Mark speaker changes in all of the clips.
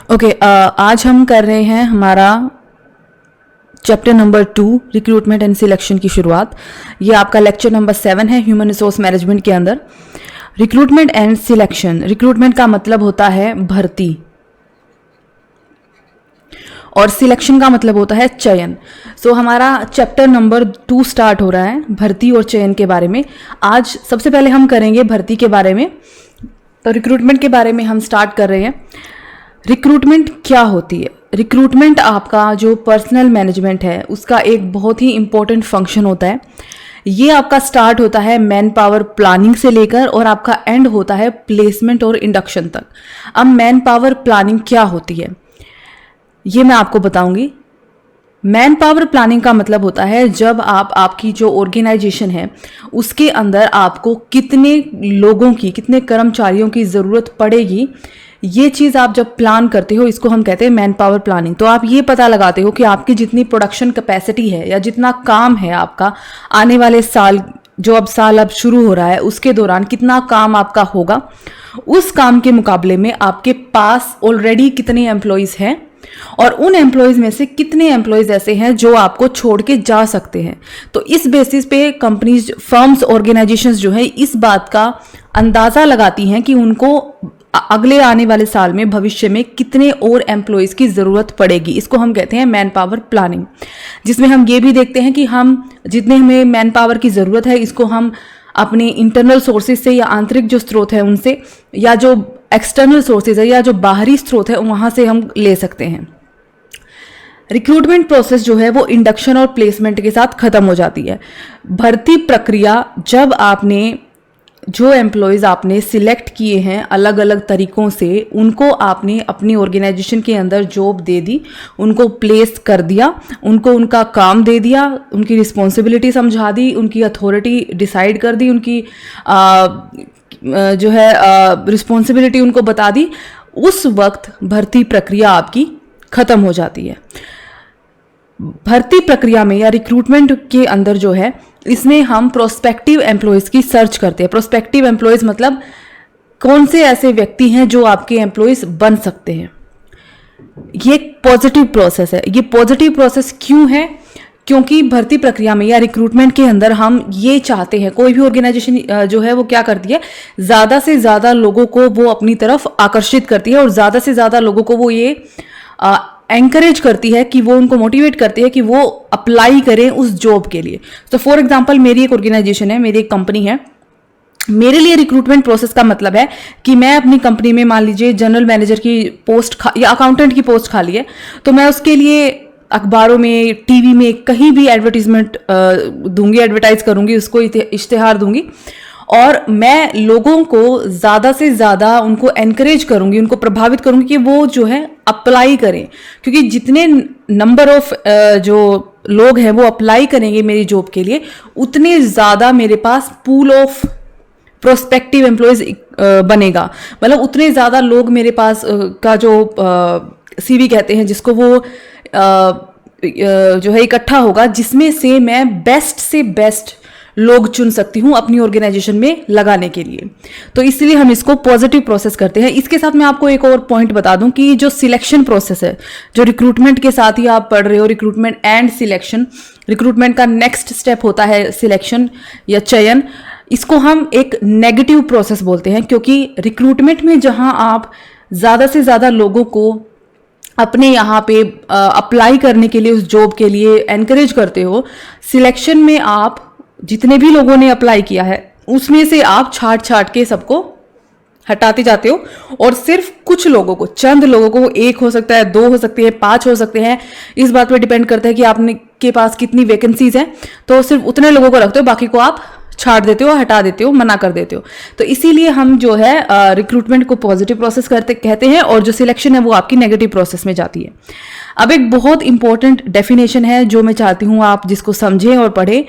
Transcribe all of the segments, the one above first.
Speaker 1: Okay, आज हम कर रहे हैं हमारा chapter number 2 recruitment and selection की शुरुआत। ये आपका लेक्चर नंबर 7 है ह्यूमन रिसोर्स मैनेजमेंट के अंदर। रिक्रूटमेंट एंड सिलेक्शन, रिक्रूटमेंट का मतलब होता है भर्ती और सिलेक्शन का मतलब होता है चयन। सो हमारा चैप्टर नंबर 2 स्टार्ट हो रहा है भर्ती और चयन के बारे में। आज सबसे पहले हम करेंगे भर्ती के बारे में, तो रिक्रूटमेंट के बारे में हम स्टार्ट कर रहे हैं। रिक्रूटमेंट क्या होती है? रिक्रूटमेंट आपका जो पर्सनल मैनेजमेंट है उसका एक बहुत ही इंपॉर्टेंट फंक्शन होता है। ये आपका स्टार्ट होता है मैन पावर प्लानिंग से लेकर और आपका एंड होता है प्लेसमेंट और इंडक्शन तक। अब मैन पावर प्लानिंग क्या होती है ये मैं आपको बताऊंगी। मैन पावर प्लानिंग का मतलब होता है जब आपकी जो ऑर्गेनाइजेशन है उसके अंदर आपको कितने लोगों की, कितने कर्मचारियों की ज़रूरत पड़ेगी, ये चीज़ आप जब प्लान करते हो इसको हम कहते हैं मैन पावर प्लानिंग। तो आप ये पता लगाते हो कि आपकी जितनी प्रोडक्शन कैपेसिटी है या जितना काम है आपका आने वाले साल, जो अब साल अब शुरू हो रहा है उसके दौरान कितना काम आपका होगा, उस काम के मुकाबले में आपके पास ऑलरेडी कितने एम्प्लॉयज़ हैं और उन एम्प्लॉयज़ में से कितने एम्प्लॉयज़ ऐसे हैं जो आपको छोड़ के जा सकते हैं। तो इस बेसिस पे कंपनीज, फर्म्स, ऑर्गेनाइजेशंस जो है इस बात का अंदाज़ा लगाती हैं कि उनको अगले आने वाले साल में, भविष्य में कितने और एम्प्लॉयज़ की ज़रूरत पड़ेगी। इसको हम कहते हैं मैन पावर प्लानिंग, जिसमें हम ये भी देखते हैं कि हम जितने हमें मैन पावर की ज़रूरत है इसको हम अपने इंटरनल सोर्सेज से या आंतरिक जो स्रोत है उनसे, या जो एक्सटर्नल सोर्सेज है या जो बाहरी स्रोत है वहाँ से हम ले सकते हैं। रिक्रूटमेंट प्रोसेस जो है वो इंडक्शन और प्लेसमेंट के साथ ख़त्म हो जाती है। भर्ती प्रक्रिया, जब आपने जो एम्प्लॉयज़ आपने सिलेक्ट किए हैं अलग अलग तरीक़ों से, उनको आपने अपनी ऑर्गेनाइजेशन के अंदर जॉब दे दी, उनको प्लेस कर दिया, उनको उनका काम दे दिया, उनकी रिस्पॉन्सिबिलिटी समझा दी, उनकी अथॉरिटी डिसाइड कर दी, उनकी जो है रिस्पॉन्सिबिलिटी उनको बता दी, उस वक्त भर्ती प्रक्रिया आपकी ख़त्म हो जाती है। भर्ती प्रक्रिया में या रिक्रूटमेंट के अंदर जो है इसमें हम प्रोस्पेक्टिव एम्प्लॉयज़ की सर्च करते हैं। प्रोस्पेक्टिव एम्प्लॉयज़ मतलब कौन से ऐसे व्यक्ति हैं जो आपके एम्प्लॉयज़ बन सकते हैं। ये एक पॉजिटिव प्रोसेस है। ये पॉजिटिव प्रोसेस क्यों है? क्योंकि भर्ती प्रक्रिया में या रिक्रूटमेंट के अंदर हम ये चाहते हैं, कोई भी ऑर्गेनाइजेशन जो है वो क्या करती है, ज़्यादा से ज़्यादा लोगों को वो अपनी तरफ आकर्षित करती है और ज़्यादा से ज़्यादा लोगों को वो ये एंकरेज करती है कि वो उनको मोटिवेट करती है कि वो अप्लाई करें उस जॉब के लिए। तो फॉर एग्जांपल मेरी एक ऑर्गेनाइजेशन है, मेरी एक कंपनी है। मेरे लिए रिक्रूटमेंट प्रोसेस का मतलब है कि मैं अपनी कंपनी में मान लीजिए जनरल मैनेजर की पोस्ट या अकाउंटेंट की पोस्ट खाली है, तो मैं उसके लिए अखबारों में, टीवी में, कहीं भी एडवर्टीजमेंट दूंगी, एडवर्टाइज करूंगी, उसको इश्तेहार दूंगी और मैं लोगों को ज़्यादा से ज़्यादा उनको एनकरेज करूंगी, उनको प्रभावित करूंगी कि वो जो है अप्लाई करें। क्योंकि जितने नंबर ऑफ जो लोग हैं वो अप्लाई करेंगे मेरी जॉब के लिए, उतने ज़्यादा मेरे पास पूल ऑफ प्रोस्पेक्टिव एम्प्लॉयज़ बनेगा। मतलब उतने ज़्यादा लोग मेरे पास का जो सीवी कहते हैं जिसको, वो जो है इकट्ठा होगा, जिसमें से मैं बेस्ट से बेस्ट लोग चुन सकती हूँ अपनी ऑर्गेनाइजेशन में लगाने के लिए। तो इसलिए हम इसको पॉजिटिव प्रोसेस करते हैं। इसके साथ मैं आपको एक और पॉइंट बता दूं कि जो सिलेक्शन प्रोसेस है, जो रिक्रूटमेंट के साथ ही आप पढ़ रहे हो, रिक्रूटमेंट एंड सिलेक्शन, रिक्रूटमेंट का नेक्स्ट स्टेप होता है सिलेक्शन या चयन। इसको हम एक नेगेटिव प्रोसेस बोलते हैं, क्योंकि रिक्रूटमेंट में जहां आप ज़्यादा से ज़्यादा लोगों को अपने यहाँ पे अप्लाई करने के लिए, उस जॉब के लिए एनकरेज करते हो, सिलेक्शन में आप जितने भी लोगों ने अप्लाई किया है उसमें से आप छाट के सबको हटाते जाते हो और सिर्फ कुछ लोगों को, चंद लोगों को, एक हो सकता है, 2 हो सकते हैं, 5 हो सकते हैं, इस बात पे डिपेंड करता है कि आपने के पास कितनी वैकेंसीज हैं, तो सिर्फ उतने लोगों को रखते हो, बाकी को आप छाड़ देते हो, हटा देते हो, मना कर देते हो। तो इसीलिए हम जो है रिक्रूटमेंट को पॉजिटिव प्रोसेस कहते हैं और जो सिलेक्शन है वो आपकी नेगेटिव प्रोसेस में जाती है। अब एक बहुत इंपॉर्टेंट डेफिनेशन है जो मैं चाहती हूँ आप जिसको समझें और पढ़ें,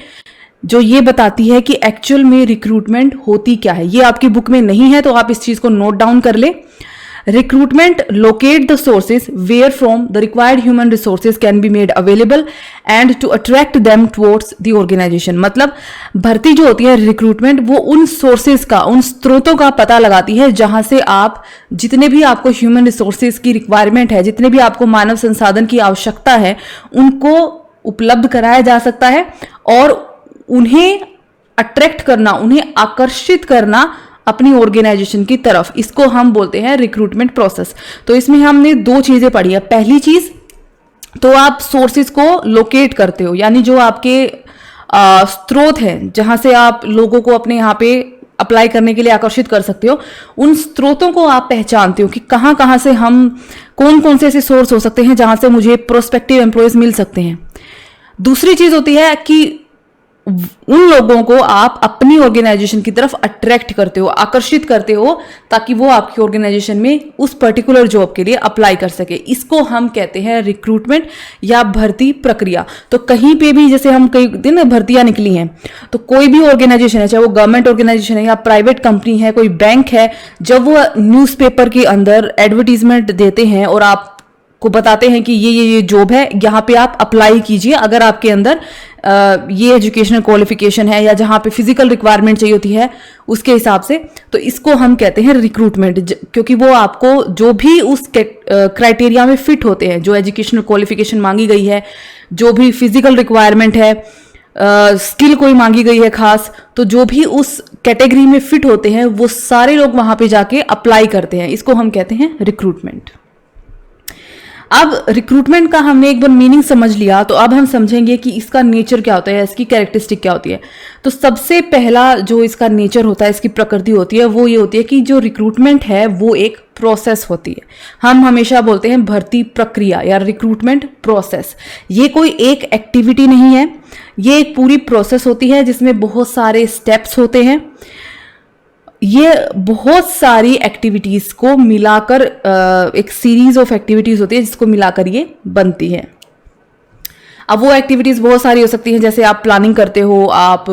Speaker 1: जो ये बताती है कि एक्चुअल में रिक्रूटमेंट होती क्या है। ये आपकी बुक में नहीं है तो आप इस चीज़ को नोट डाउन कर लें। Recruitment locate the sources where from the required human resources can be made available and to attract them towards the organization. मतलब भर्ती जो होती है रिक्रूटमेंट, वो उन सोर्सेज का, उन स्रोतों का पता लगाती है जहां से आप जितने भी आपको ह्यूमन रिसोर्सेज की रिक्वायरमेंट है, जितने भी आपको मानव संसाधन की आवश्यकता है, उनको उपलब्ध कराया जा सकता है और उन्हें अट्रैक्ट करना, उन्हें आकर्षित करना अपनी ऑर्गेनाइजेशन की तरफ, इसको हम बोलते हैं रिक्रूटमेंट प्रोसेस। तो इसमें हमने दो चीजें पढ़ी है। पहली चीज तो आप सोर्सेज को लोकेट करते हो, यानी जो आपके स्रोत हैं जहां से आप लोगों को अपने यहाँ पे अप्लाई करने के लिए आकर्षित कर सकते हो, उन स्रोतों को आप पहचानते हो कि कहाँ कहाँ से हम, कौन कौन से ऐसे सोर्स हो सकते हैं जहां से मुझे प्रोस्पेक्टिव एम्प्लॉयज मिल सकते हैं। दूसरी चीज होती है कि उन लोगों को आप अपनी ऑर्गेनाइजेशन की तरफ अट्रैक्ट करते हो, आकर्षित करते हो, ताकि वो आपकी ऑर्गेनाइजेशन में उस पर्टिकुलर जॉब के लिए अप्लाई कर सके। इसको हम कहते हैं रिक्रूटमेंट या भर्ती प्रक्रिया। तो कहीं पे भी, जैसे हम कई दिन भर्तियां निकली हैं, तो कोई भी ऑर्गेनाइजेशन है, चाहे वो गवर्नमेंट ऑर्गेनाइजेशन है या प्राइवेट कंपनी है, कोई बैंक है, जब वो न्यूज़पेपर के अंदर एडवर्टीजमेंट देते हैं और आप को बताते हैं कि ये जॉब है, यहाँ पे आप अप्लाई कीजिए अगर आपके अंदर ये एजुकेशनल क्वालिफिकेशन है, या जहाँ पे फिजिकल रिक्वायरमेंट चाहिए होती है उसके हिसाब से, तो इसको हम कहते हैं रिक्रूटमेंट। क्योंकि वो आपको जो भी उस क्राइटेरिया में फिट होते हैं, जो एजुकेशनल क्वालिफिकेशन मांगी गई है, जो भी फिजिकल रिक्वायरमेंट है, स्किल कोई मांगी गई है खास, तो जो भी उस कैटेगरी में फिट होते हैं वो सारे लोग वहां पे जाके अप्लाई करते हैं। इसको हम कहते हैं रिक्रूटमेंट। अब रिक्रूटमेंट का हमने एक बार मीनिंग समझ लिया, तो अब हम समझेंगे कि इसका नेचर क्या होता है, इसकी कैरेक्टरिस्टिक क्या होती है। तो सबसे पहला जो इसका नेचर होता है, इसकी प्रकृति होती है, वो ये होती है कि जो रिक्रूटमेंट है वो एक प्रोसेस होती है। हम हमेशा बोलते हैं भर्ती प्रक्रिया या रिक्रूटमेंट प्रोसेस। ये कोई एक एक्टिविटी नहीं है, ये एक पूरी प्रोसेस होती है जिसमें बहुत सारे स्टेप्स होते हैं। ये बहुत सारी एक्टिविटीज को मिलाकर एक सीरीज ऑफ एक्टिविटीज होती है जिसको मिलाकर ये बनती है। अब वो एक्टिविटीज बहुत सारी हो सकती हैं, जैसे आप प्लानिंग करते हो, आप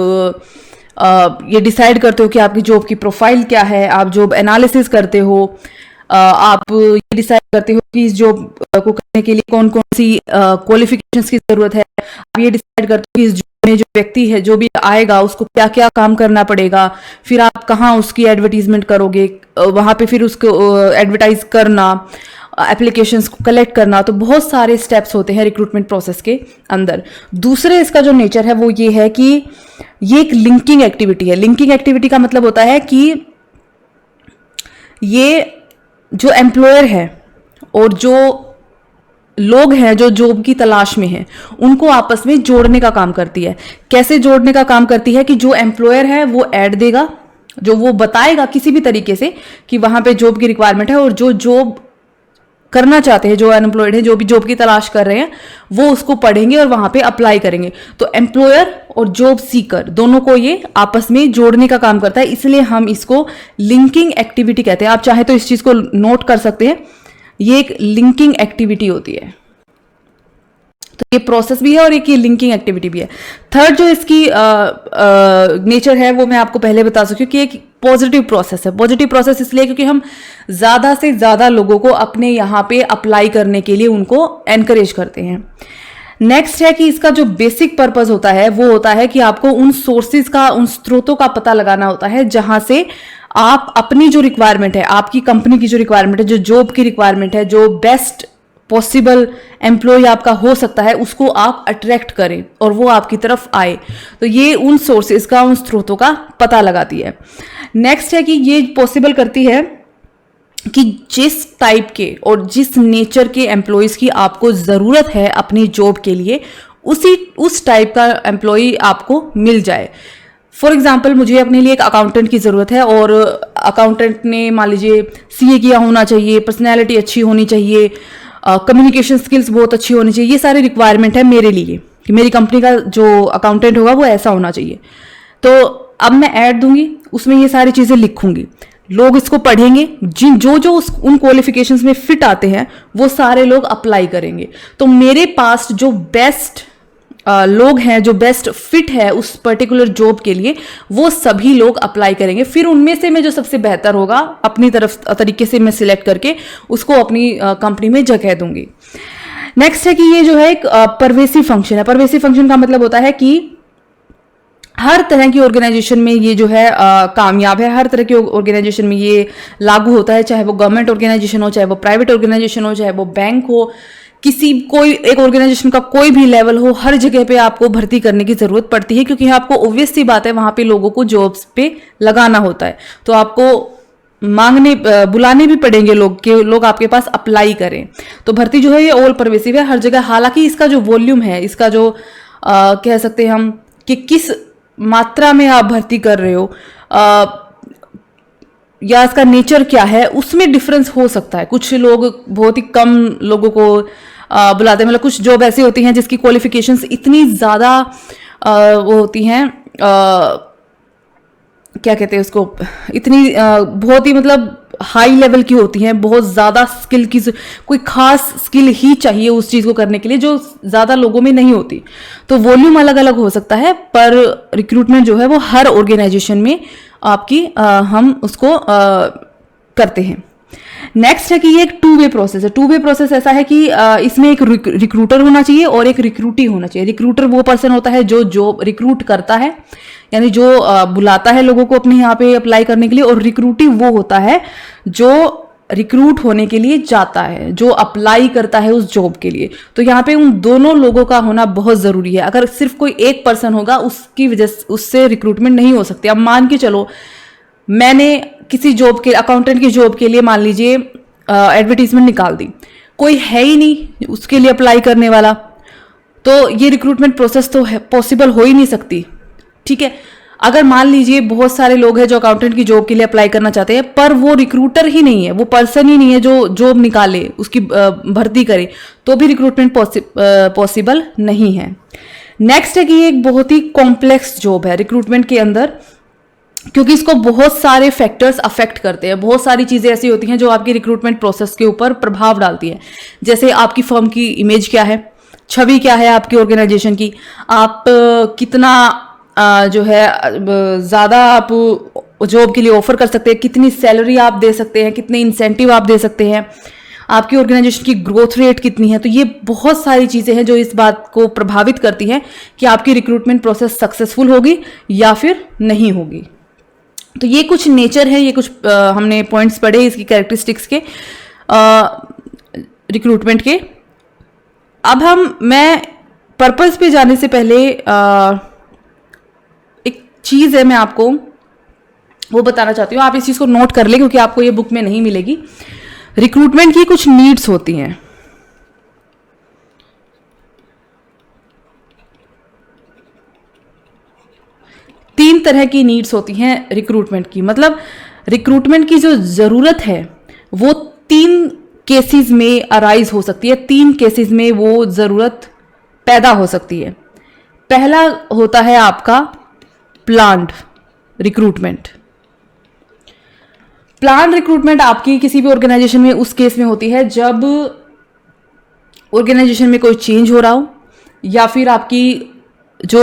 Speaker 1: ये डिसाइड करते हो कि आपकी जॉब की प्रोफाइल क्या है, आप जॉब एनालिसिस करते हो, आप ये डिसाइड करते हो कि इस जॉब को करने के लिए कौन कौन सी क्वालिफिकेशंस की जरूरत है, आप ये डिसाइड करते हो कि इस जॉब में जो व्यक्ति है, जो भी आएगा, उसको क्या क्या काम करना पड़ेगा, फिर आप कहाँ उसकी एडवर्टीजमेंट करोगे, वहां पे फिर उसको एडवर्टाइज करना, एप्लीकेशंस को कलेक्ट करना। तो बहुत सारे स्टेप्स होते हैं रिक्रूटमेंट प्रोसेस के अंदर। दूसरे इसका जो नेचर है वो ये है कि ये एक लिंकिंग एक्टिविटी है। लिंकिंग एक्टिविटी का मतलब होता है कि ये जो एम्प्लॉयर है और जो लोग हैं जो जॉब की तलाश में हैं, उनको आपस में जोड़ने का काम करती है। कैसे जोड़ने का काम करती है कि जो एम्प्लॉयर है वो ऐड देगा, जो वो बताएगा किसी भी तरीके से कि वहां पे जॉब की रिक्वायरमेंट है, और जो जॉब करना चाहते हैं, जो अनएम्प्लॉयड है, जो भी जॉब की तलाश कर रहे हैं, वो उसको पढ़ेंगे और वहां पे अप्लाई करेंगे। तो एम्प्लॉयर और जॉब सीकर दोनों को ये आपस में जोड़ने का काम करता है, इसलिए हम इसको लिंकिंग एक्टिविटी कहते हैं। आप चाहे तो इस चीज को नोट कर सकते हैं, ये एक लिंकिंग एक्टिविटी होती है। तो ये प्रोसेस भी है और एक ये लिंकिंग एक्टिविटी भी है। थर्ड जो इसकी नेचर है वो मैं आपको पहले बता सकती हूँ कि एक पॉजिटिव प्रोसेस है। पॉजिटिव प्रोसेस इसलिए क्योंकि हम ज्यादा से ज्यादा लोगों को अपने यहाँ पे अप्लाई करने के लिए उनको एनकरेज करते हैं। नेक्स्ट है कि इसका जो बेसिक पर्पस होता है वो होता है कि आपको उन सोर्सेज का, उन स्रोतों का पता लगाना होता है जहां से आप अपनी जो रिक्वायरमेंट है, आपकी कंपनी की जो रिक्वायरमेंट है, जो जॉब की रिक्वायरमेंट है, जो बेस्ट पॉसिबल एम्प्लॉय आपका हो सकता है, उसको आप अट्रैक्ट करें और वो आपकी तरफ आए। तो ये उन सोर्सेज का, उन स्रोतों का पता लगाती है। नेक्स्ट है कि ये पॉसिबल करती है कि जिस टाइप के और जिस नेचर के एम्प्लॉयज की आपको जरूरत है अपनी जॉब के लिए, उस टाइप का एम्प्लॉय आपको मिल जाए। फॉर एग्जाम्पल, मुझे अपने लिए एक अकाउंटेंट की ज़रूरत है और अकाउंटेंट ने मान लीजिए सीए किया होना चाहिए, पर्सनैलिटी अच्छी होनी चाहिए, कम्युनिकेशन स्किल्स बहुत अच्छी होनी चाहिए। ये सारी रिक्वायरमेंट है मेरे लिए कि मेरी कंपनी का जो अकाउंटेंट होगा वो ऐसा होना चाहिए। तो अब मैं ऐड दूंगी, उसमें ये सारी चीज़ें लिखूंगी, लोग इसको पढ़ेंगे, जो उन क्वालिफिकेशंस में फिट आते हैं वो सारे लोग अप्लाई करेंगे। तो मेरे पास जो बेस्ट लोग हैं जो बेस्ट फिट है उस पर्टिकुलर जॉब के लिए, वो सभी लोग अप्लाई करेंगे। फिर उनमें से मैं जो सबसे बेहतर होगा अपनी तरीके से मैं सिलेक्ट करके उसको अपनी कंपनी में जगह दूंगी। नेक्स्ट है कि ये जो है एक परवेसिव फंक्शन है। परवेसिव फंक्शन का मतलब होता है कि हर तरह की ऑर्गेनाइजेशन में ये जो है कामयाब है, हर तरह की ऑर्गेनाइजेशन में ये लागू होता है, चाहे वो गवर्नमेंट ऑर्गेनाइजेशन हो, चाहे वो प्राइवेट ऑर्गेनाइजेशन हो, चाहे वो बैंक हो, कोई एक ऑर्गेनाइजेशन का कोई भी लेवल हो, हर जगह पे आपको भर्ती करने की जरूरत पड़ती है, क्योंकि आपको ऑब्वियस सी बात है वहां पे लोगों को जॉब्स पे लगाना होता है, तो आपको बुलाने भी पड़ेंगे लोग कि लोग आपके पास अप्लाई करें। तो भर्ती जो है ये ऑल परवेसिव है हर जगह। हालांकि इसका जो वॉल्यूम है, इसका जो कह सकते हैं हम कि किस मात्रा में आप भर्ती कर रहे हो या इसका नेचर क्या है, उसमें डिफरेंस हो सकता है। कुछ लोग बहुत ही कम लोगों को बुलाते हैं, मतलब कुछ जॉब ऐसी होती हैं जिसकी क्वालिफिकेशंस इतनी ज़्यादा वो होती हैं, क्या कहते हैं उसको, इतनी बहुत ही मतलब हाई लेवल की होती हैं, बहुत ज़्यादा स्किल की, कोई खास स्किल ही चाहिए उस चीज़ को करने के लिए जो ज़्यादा लोगों में नहीं होती। तो वॉल्यूम अलग अलग हो सकता है, पर रिक्रूटमेंट जो है वो हर ऑर्गेनाइजेशन में आपकी हम उसको करते हैं। नेक्स्ट है कि ये एक टू वे प्रोसेस है। टू वे प्रोसेस ऐसा है कि इसमें एक रिक्रूटर होना चाहिए और एक रिक्रूटी होना चाहिए। रिक्रूटर वो पर्सन होता है जो रिक्रूट करता है, यानी जो बुलाता है लोगों को अपने यहाँ पे अप्लाई करने के लिए, और रिक्रूटी वो होता है जो रिक्रूट होने के लिए जाता है, जो अप्लाई करता है उस जॉब के लिए। तो यहाँ पे उन दोनों लोगों का होना बहुत जरूरी है। अगर सिर्फ कोई एक पर्सन होगा उसकी वजह से उससे रिक्रूटमेंट नहीं हो सकती। अब मान के चलो मैंने किसी जॉब के, अकाउंटेंट की जॉब के लिए मान लीजिए एडवर्टीजमेंट निकाल दी, कोई है ही नहीं उसके लिए अप्लाई करने वाला, तो ये रिक्रूटमेंट प्रोसेस तो पॉसिबल हो ही नहीं सकती। ठीक है, अगर मान लीजिए बहुत सारे लोग हैं जो अकाउंटेंट की जॉब के लिए अप्लाई करना चाहते हैं, पर वो रिक्रूटर ही नहीं है, वो पर्सन ही नहीं है जो जॉब निकाले, उसकी भर्ती करे, तो भी रिक्रूटमेंट पॉसिबल नहीं है। नेक्स्ट है कि ये एक बहुत ही कॉम्प्लेक्स जॉब है रिक्रूटमेंट के अंदर, क्योंकि इसको बहुत सारे फैक्टर्स अफेक्ट करते हैं। बहुत सारी चीजें ऐसी होती हैं जो आपकी रिक्रूटमेंट प्रोसेस के ऊपर प्रभाव डालती है। जैसे आपकी फर्म की इमेज क्या है, छवि क्या है आपकी ऑर्गेनाइजेशन की, आप कितना जो है ज़्यादा आप जॉब के लिए ऑफर कर सकते हैं, कितनी सैलरी आप दे सकते हैं, कितने इंसेंटिव आप दे सकते हैं, आपकी ऑर्गेनाइजेशन की ग्रोथ रेट कितनी है। तो ये बहुत सारी चीज़ें हैं जो इस बात को प्रभावित करती हैं कि आपकी रिक्रूटमेंट प्रोसेस सक्सेसफुल होगी या फिर नहीं होगी। तो ये कुछ नेचर है, ये कुछ हमने पॉइंट्स पढ़े इसकी कैरेक्टरिस्टिक्स के रिक्रूटमेंट के। अब मैं पर्पस पे जाने से पहले एक चीज़ है, मैं आपको वो बताना चाहती हूँ। आप इस चीज़ को नोट कर लें क्योंकि आपको ये बुक में नहीं मिलेगी। रिक्रूटमेंट की कुछ नीड्स होती हैं। तीन तरह की नीड्स होती हैं रिक्रूटमेंट की, मतलब रिक्रूटमेंट की जो ज़रूरत है वो तीन केसेस में अराइज हो सकती है, तीन केसेस में वो ज़रूरत पैदा हो सकती है। पहला होता है आपका प्लान्ड रिक्रूटमेंट। प्लान रिक्रूटमेंट आपकी किसी भी ऑर्गेनाइजेशन में उस केस में होती है जब ऑर्गेनाइजेशन में कोई चेंज हो रहा हो, या फिर आपकी जो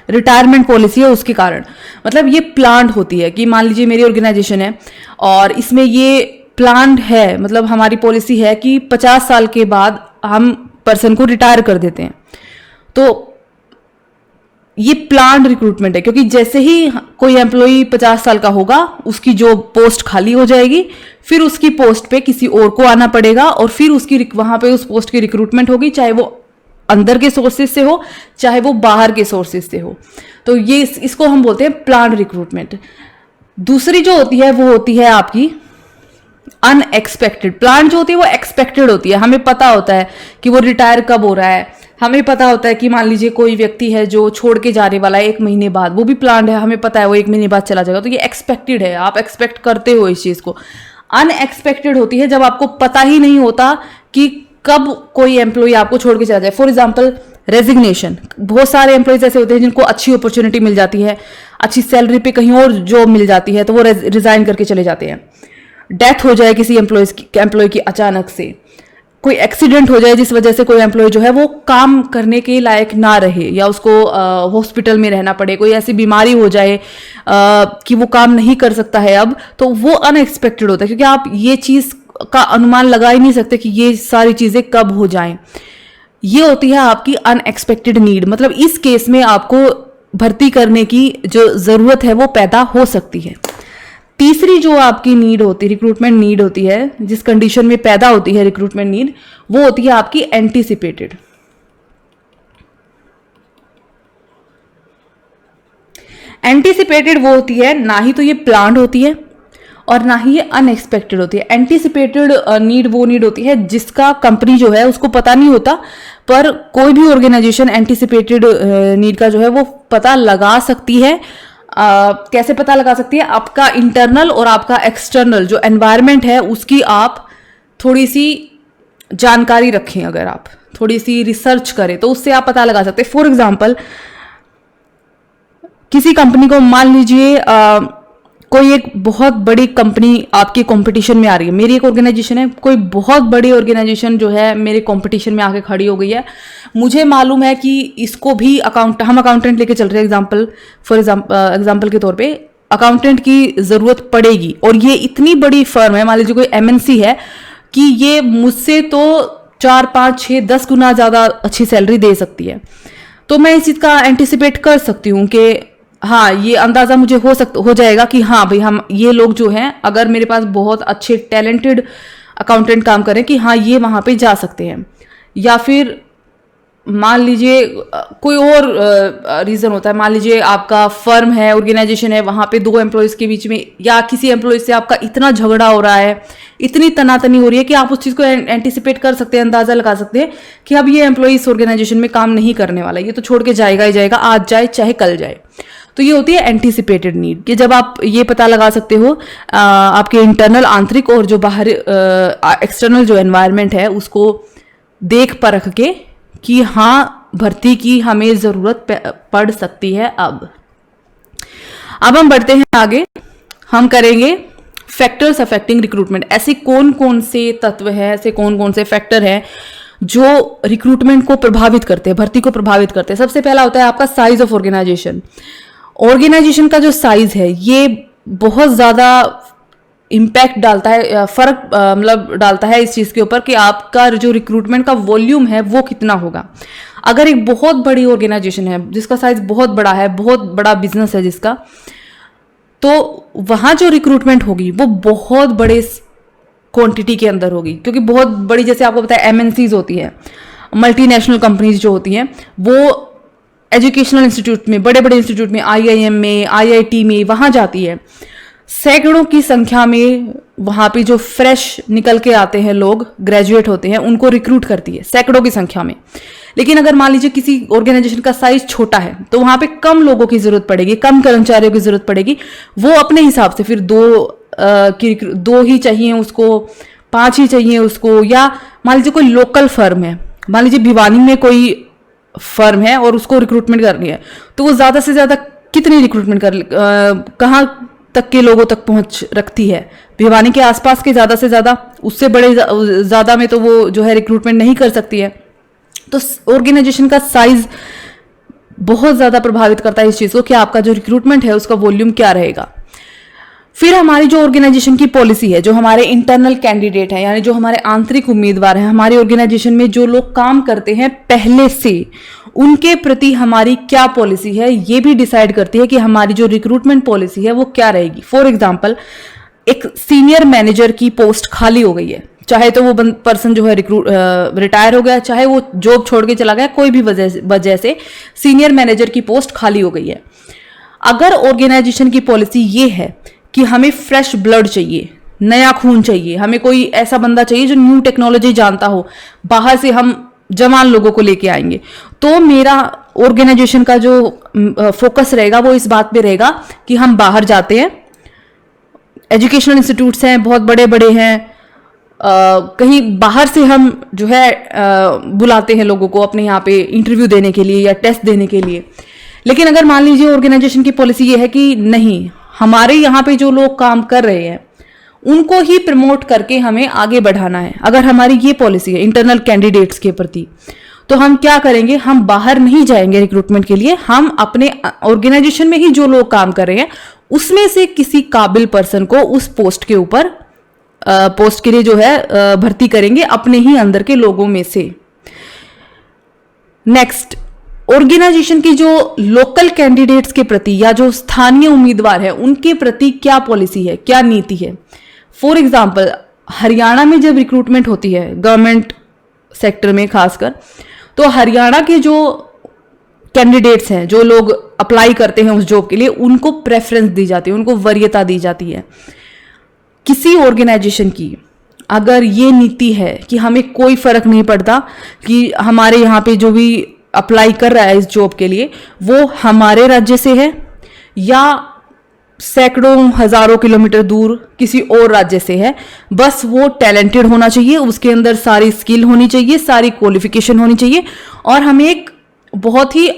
Speaker 1: रिटायरमेंट पॉलिसी है उसके कारण। मतलब ये प्लान्ड होती है कि मान लीजिए मेरी ऑर्गेनाइजेशन है और इसमें ये प्लान्ड है, मतलब हमारी पॉलिसी है कि 50 साल के बाद हम पर्सन को रिटायर कर देते हैं। तो ये प्लान्ड रिक्रूटमेंट है, क्योंकि जैसे ही कोई एम्प्लॉय 50 साल का होगा उसकी जो पोस्ट खाली हो जाएगी, फिर उसकी पोस्ट पे किसी और को आना पड़ेगा और फिर उसकी वहां पे उस पोस्ट की रिक्रूटमेंट होगी, चाहे वो अंदर के सोर्सेज से हो चाहे वो बाहर के सोर्सेज से हो। तो ये इसको हम बोलते हैं प्लान्ड रिक्रूटमेंट। दूसरी जो होती है वो होती है आपकी अनएक्सपेक्टेड। प्लान जो होती है वो एक्सपेक्टेड होती है, हमें पता होता है कि वो रिटायर कब हो रहा है, हमें पता होता है कि मान लीजिए कोई व्यक्ति है जो छोड़ के जाने वाला है 1 महीने बाद, वो भी प्लान्ड है, हमें पता है वो 1 महीने बाद चला जाएगा। तो ये एक्सपेक्टेड है, आप एक्सपेक्ट करते हो इस चीज को। अनएक्सपेक्टेड होती है जब आपको पता ही नहीं होता कि कब कोई एम्प्लॉय आपको छोड़ के चला जाए। For example resignation. बहुत सारे एम्प्लॉयज ऐसे होते हैं जिनको अच्छी अपॉर्चुनिटी मिल जाती है, अच्छी सैलरी पे कहीं और जॉब मिल जाती है, तो वो रिजाइन करके चले जाते हैं। डेथ हो जाए किसी एम्प्लॉय की अचानक से, कोई एक्सीडेंट हो जाए जिस वजह से कोई एम्प्लॉय जो है वो काम करने के लायक ना रहे, या उसको हॉस्पिटल में रहना पड़े, कोई ऐसी बीमारी हो जाए कि वो काम नहीं कर सकता है अब, तो वो अनएक्सपेक्टेड होता है, क्योंकि आप ये चीज़ का अनुमान लगा ही नहीं सकते कि ये सारी चीज़ें कब हो जाएं। ये होती है आपकी अनएक्सपेक्टेड नीड, मतलब इस केस में आपको भर्ती करने की जो ज़रूरत है वो पैदा हो सकती है। तीसरी जो आपकी नीड होती है, रिक्रूटमेंट नीड होती है, जिस कंडीशन में पैदा होती है रिक्रूटमेंट नीड, वो होती है आपकी एंटीसिपेटेड। एंटीसिपेटेड वो होती है, ना ही तो ये प्लान्ड होती है और ना ही ये अनएक्सपेक्टेड होती है। एंटीसिपेटेड नीड वो नीड होती है जिसका कंपनी जो है उसको पता नहीं होता, पर कोई भी ऑर्गेनाइजेशन एंटीसिपेटेड नीड का जो है वो पता लगा सकती है। कैसे पता लगा सकती है? आपका इंटरनल और आपका एक्सटर्नल जो एनवायरनमेंट है उसकी आप थोड़ी सी जानकारी रखें, अगर आप थोड़ी सी रिसर्च करें तो उससे आप पता लगा सकते हैं। फॉर एग्जांपल, किसी कंपनी को मान लीजिए कोई एक बहुत बड़ी कंपनी आपके कंपटीशन में आ रही है। मेरी एक ऑर्गेनाइजेशन है, कोई बहुत बड़ी ऑर्गेनाइजेशन जो है मेरे कंपटीशन में आके खड़ी हो गई है। मुझे मालूम है कि इसको भी हम अकाउंटेंट लेके चल रहे हैं, एग्जाम्पल के तौर पे अकाउंटेंट की ज़रूरत पड़ेगी, और ये इतनी बड़ी फर्म है, मान लीजिए कोई एमएनसी है, कि ये मुझसे तो 4, 5, 6, 10 गुना ज़्यादा अच्छी सैलरी दे सकती है। तो मैं इस चीज़ का एंटिसिपेट कर सकती हूँ कि हाँ, ये अंदाज़ा मुझे हो जाएगा कि हाँ भाई, हम ये लोग जो हैं, अगर मेरे पास बहुत अच्छे टैलेंटेड अकाउंटेंट काम करें, कि हाँ ये वहाँ पे जा सकते हैं। या फिर मान लीजिए कोई और रीज़न होता है, मान लीजिए आपका फर्म है, ऑर्गेनाइजेशन है, वहाँ पे 2 एम्प्लॉयज़ के बीच में या किसी एम्प्लॉय से आपका इतना झगड़ा हो रहा है, इतनी तनातनी हो रही है कि आप उस चीज़ को एंटिसिपेट कर सकते हैं, अंदाज़ा लगा सकते हैं कि अब ये एम्प्लॉय इस ऑर्गेनाइजेशन में काम नहीं करने वाला, ये तो छोड़ के जाएगा ही जाएगा, आज जाए चाहे कल जाए। तो ये होती है एंटीसिपेटेड नीड, कि जब आप ये पता लगा सकते हो आपके इंटरनल आंतरिक और जो बाहर एक्सटर्नल जो एनवायरनमेंट है उसको देख परख के कि हाँ भर्ती की हमें ज़रूरत पड़ सकती है। अब हम बढ़ते हैं आगे, हम करेंगे फैक्टर्स अफेक्टिंग रिक्रूटमेंट। ऐसे कौन कौन से तत्व हैं, ऐसे कौन कौन से फैक्टर हैं जो रिक्रूटमेंट को प्रभावित करते हैं, भर्ती को प्रभावित करते हैं। सबसे पहला होता है आपका साइज ऑफ ऑर्गेनाइजेशन। ऑर्गेनाइजेशन का जो साइज है ये बहुत ज़्यादा इम्पैक्ट डालता है, फर्क मतलब डालता है इस चीज़ के ऊपर कि आपका जो रिक्रूटमेंट का वॉल्यूम है वो कितना होगा। अगर एक बहुत बड़ी ऑर्गेनाइजेशन है जिसका साइज बहुत बड़ा है, बहुत बड़ा बिजनेस है जिसका, तो वहाँ जो रिक्रूटमेंट होगी वो बहुत बड़े क्वांटिटी के अंदर होगी, क्योंकि बहुत बड़ी, जैसे आपको पता है एमएनसीज होती है, मल्टीनेशनल कंपनीज जो होती हैं, वो एजुकेशनल इंस्टीट्यूट में, बड़े बड़े इंस्टीट्यूट में, आईआईएम में, आईआईटी में, वहाँ जाती है। सैकड़ों की संख्या में वहाँ पे जो फ्रेश निकल के आते हैं लोग, ग्रेजुएट होते हैं, उनको रिक्रूट करती है सैकड़ों की संख्या में। लेकिन अगर मान लीजिए किसी ऑर्गेनाइजेशन का साइज छोटा है तो वहाँ पे कम लोगों की जरूरत पड़ेगी, कम कर्मचारियों की जरूरत पड़ेगी। वो अपने हिसाब से फिर 2 ही चाहिए उसको, 5 ही चाहिए उसको। या मान लीजिए कोई लोकल फर्म है, मान लीजिए भिवानी में कोई फर्म है और उसको रिक्रूटमेंट करनी है, तो वो ज़्यादा से ज़्यादा कितनी रिक्रूटमेंट कहाँ तक के लोगों तक पहुंच रखती है? भिवानी के आसपास के ज़्यादा से ज़्यादा, उससे बड़े ज़्यादा में तो वो जो है रिक्रूटमेंट नहीं कर सकती है। तो ऑर्गेनाइजेशन का साइज बहुत ज़्यादा प्रभावित करता है इस चीज़ को कि आपका जो रिक्रूटमेंट है उसका वॉल्यूम क्या रहेगा। फिर हमारी जो ऑर्गेनाइजेशन की पॉलिसी है, जो हमारे इंटरनल कैंडिडेट हैं, यानी जो हमारे आंतरिक उम्मीदवार हैं, हमारे ऑर्गेनाइजेशन में जो लोग काम करते हैं पहले से, उनके प्रति हमारी क्या पॉलिसी है, ये भी डिसाइड करती है कि हमारी जो रिक्रूटमेंट पॉलिसी है वो क्या रहेगी। फॉर एग्जाम्पल, एक सीनियर मैनेजर की पोस्ट खाली हो गई है, चाहे तो वो पर्सन जो है रिटायर हो गया, चाहे वो जॉब छोड़ के चला गया, कोई भी वजह से सीनियर मैनेजर की पोस्ट खाली हो गई है। अगर ऑर्गेनाइजेशन की पॉलिसी ये है कि हमें फ्रेश ब्लड चाहिए, नया खून चाहिए, हमें कोई ऐसा बंदा चाहिए जो न्यू टेक्नोलॉजी जानता हो, बाहर से हम जवान लोगों को लेके आएंगे, तो मेरा ऑर्गेनाइजेशन का जो फोकस रहेगा वो इस बात पे रहेगा कि हम बाहर जाते हैं, एजुकेशनल इंस्टीट्यूट्स हैं, बहुत बड़े बड़े हैं, कहीं बाहर से हम जो है बुलाते हैं लोगों को अपने यहाँ पे इंटरव्यू देने के लिए या टेस्ट देने के लिए। लेकिन अगर मान लीजिए ऑर्गेनाइजेशन की पॉलिसी ये है कि नहीं, हमारे यहाँ पे जो लोग काम कर रहे हैं उनको ही प्रमोट करके हमें आगे बढ़ाना है। अगर हमारी ये पॉलिसी है इंटरनल कैंडिडेट्स के प्रति, तो हम क्या करेंगे, हम बाहर नहीं जाएंगे रिक्रूटमेंट के लिए, हम अपने ऑर्गेनाइजेशन में ही जो लोग काम कर रहे हैं उसमें से किसी काबिल पर्सन को उस पोस्ट के ऊपर पोस्ट के लिए जो है भर्ती करेंगे अपने ही अंदर के लोगों में से। नेक्स्ट, ऑर्गेनाइजेशन की जो लोकल कैंडिडेट्स के प्रति या जो स्थानीय उम्मीदवार है उनके प्रति क्या पॉलिसी है, क्या नीति है। फॉर एग्जाम्पल, हरियाणा में जब रिक्रूटमेंट होती है गवर्नमेंट सेक्टर में खासकर, तो हरियाणा के जो कैंडिडेट्स हैं, जो लोग अप्लाई करते हैं उस जॉब के लिए, उनको प्रेफरेंस दी जाती है, उनको वरीयता दी जाती है। किसी ऑर्गेनाइजेशन की अगर ये नीति है कि हमें कोई फर्क नहीं पड़ता कि हमारे यहाँ पे जो भी अप्लाई कर रहा है इस जॉब के लिए वो हमारे राज्य से है या सैकड़ों हजारों किलोमीटर दूर किसी और राज्य से है, बस वो टैलेंटेड होना चाहिए, उसके अंदर सारी स्किल होनी चाहिए, सारी क्वालिफिकेशन होनी चाहिए, और हमें एक बहुत ही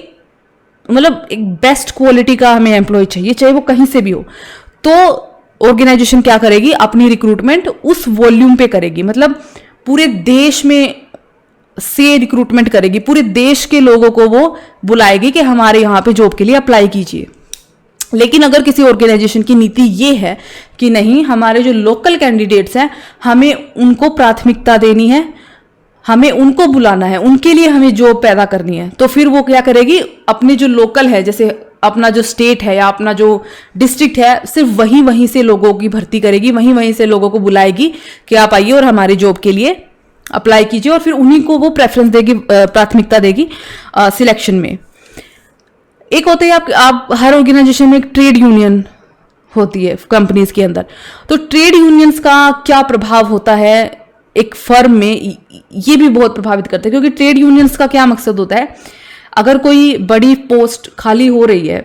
Speaker 1: मतलब एक बेस्ट क्वालिटी का हमें एम्प्लॉय चाहिए, चाहे वो कहीं से भी हो। तो ऑर्गेनाइजेशन क्या करेगी, अपनी रिक्रूटमेंट उस वॉल्यूम पे करेगी, मतलब पूरे देश में से रिक्रूटमेंट करेगी, पूरे देश के लोगों को वो बुलाएगी कि हमारे यहाँ पे जॉब के लिए अप्लाई कीजिए। लेकिन अगर किसी ऑर्गेनाइजेशन की नीति ये है कि नहीं, हमारे जो लोकल कैंडिडेट्स हैं हमें उनको प्राथमिकता देनी है, हमें उनको बुलाना है, उनके लिए हमें जॉब पैदा करनी है, तो फिर वो क्या करेगी, अपने जो लोकल है, जैसे अपना जो स्टेट है या अपना जो डिस्ट्रिक्ट है, सिर्फ वहीं से लोगों की भर्ती करेगी, वहीं से लोगों को बुलाएगी कि आप आइए और हमारे जॉब के लिए अप्लाई कीजिए, और फिर उन्हीं को वो प्रेफरेंस देगी, प्राथमिकता देगी सिलेक्शन में। एक होते हैं आप हर ऑर्गेनाइजेशन में एक ट्रेड यूनियन होती है कंपनीज के अंदर, तो ट्रेड यूनियंस का क्या प्रभाव होता है एक फर्म में, ये भी बहुत प्रभावित करते हैं। क्योंकि ट्रेड यूनियंस का क्या मकसद होता है, अगर कोई बड़ी पोस्ट खाली हो रही है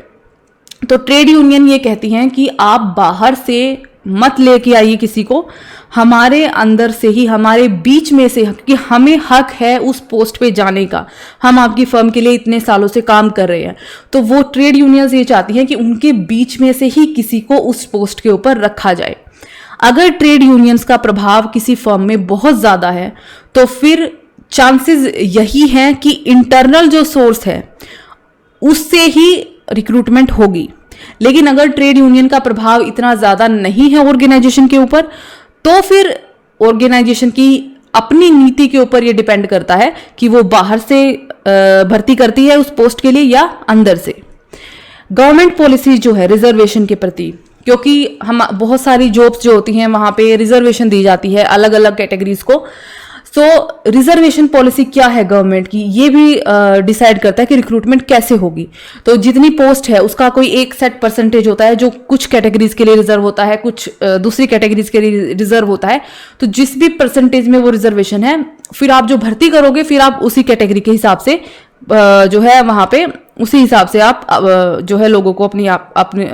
Speaker 1: तो ट्रेड यूनियन ये कहती हैं कि आप बाहर से मत लेके आइए किसी को, हमारे अंदर से ही, हमारे बीच में से, कि हमें हक है उस पोस्ट पे जाने का, हम आपकी फर्म के लिए इतने सालों से काम कर रहे हैं। तो वो ट्रेड यूनियंस ये चाहती हैं कि उनके बीच में से ही किसी को उस पोस्ट के ऊपर रखा जाए। अगर ट्रेड यूनियंस का प्रभाव किसी फर्म में बहुत ज्यादा है तो फिर चांसेस यही हैं कि इंटरनल जो सोर्स है उससे ही रिक्रूटमेंट होगी। लेकिन अगर ट्रेड यूनियन का प्रभाव इतना ज्यादा नहीं है ऑर्गेनाइजेशन के ऊपर, तो फिर ऑर्गेनाइजेशन की अपनी नीति के ऊपर यह डिपेंड करता है कि वो बाहर से भर्ती करती है उस पोस्ट के लिए या अंदर से। गवर्नमेंट पॉलिसी जो है रिजर्वेशन के प्रति, क्योंकि हम बहुत सारी जॉब्स जो होती हैं वहां पे रिजर्वेशन दी जाती है अलग अलग कैटेगरीज को, सो रिजर्वेशन पॉलिसी क्या है गवर्नमेंट की, ये भी डिसाइड करता है कि रिक्रूटमेंट कैसे होगी। तो जितनी पोस्ट है उसका कोई एक सेट परसेंटेज होता है जो कुछ कैटेगरीज के लिए रिजर्व होता है, कुछ दूसरी कैटेगरीज के लिए रिजर्व होता है। तो जिस भी परसेंटेज में वो रिजर्वेशन है, फिर आप जो भर्ती करोगे फिर आप उसी कैटेगरी के हिसाब से जो है वहां पे उसी हिसाब से आप जो है लोगों को अपनी अपने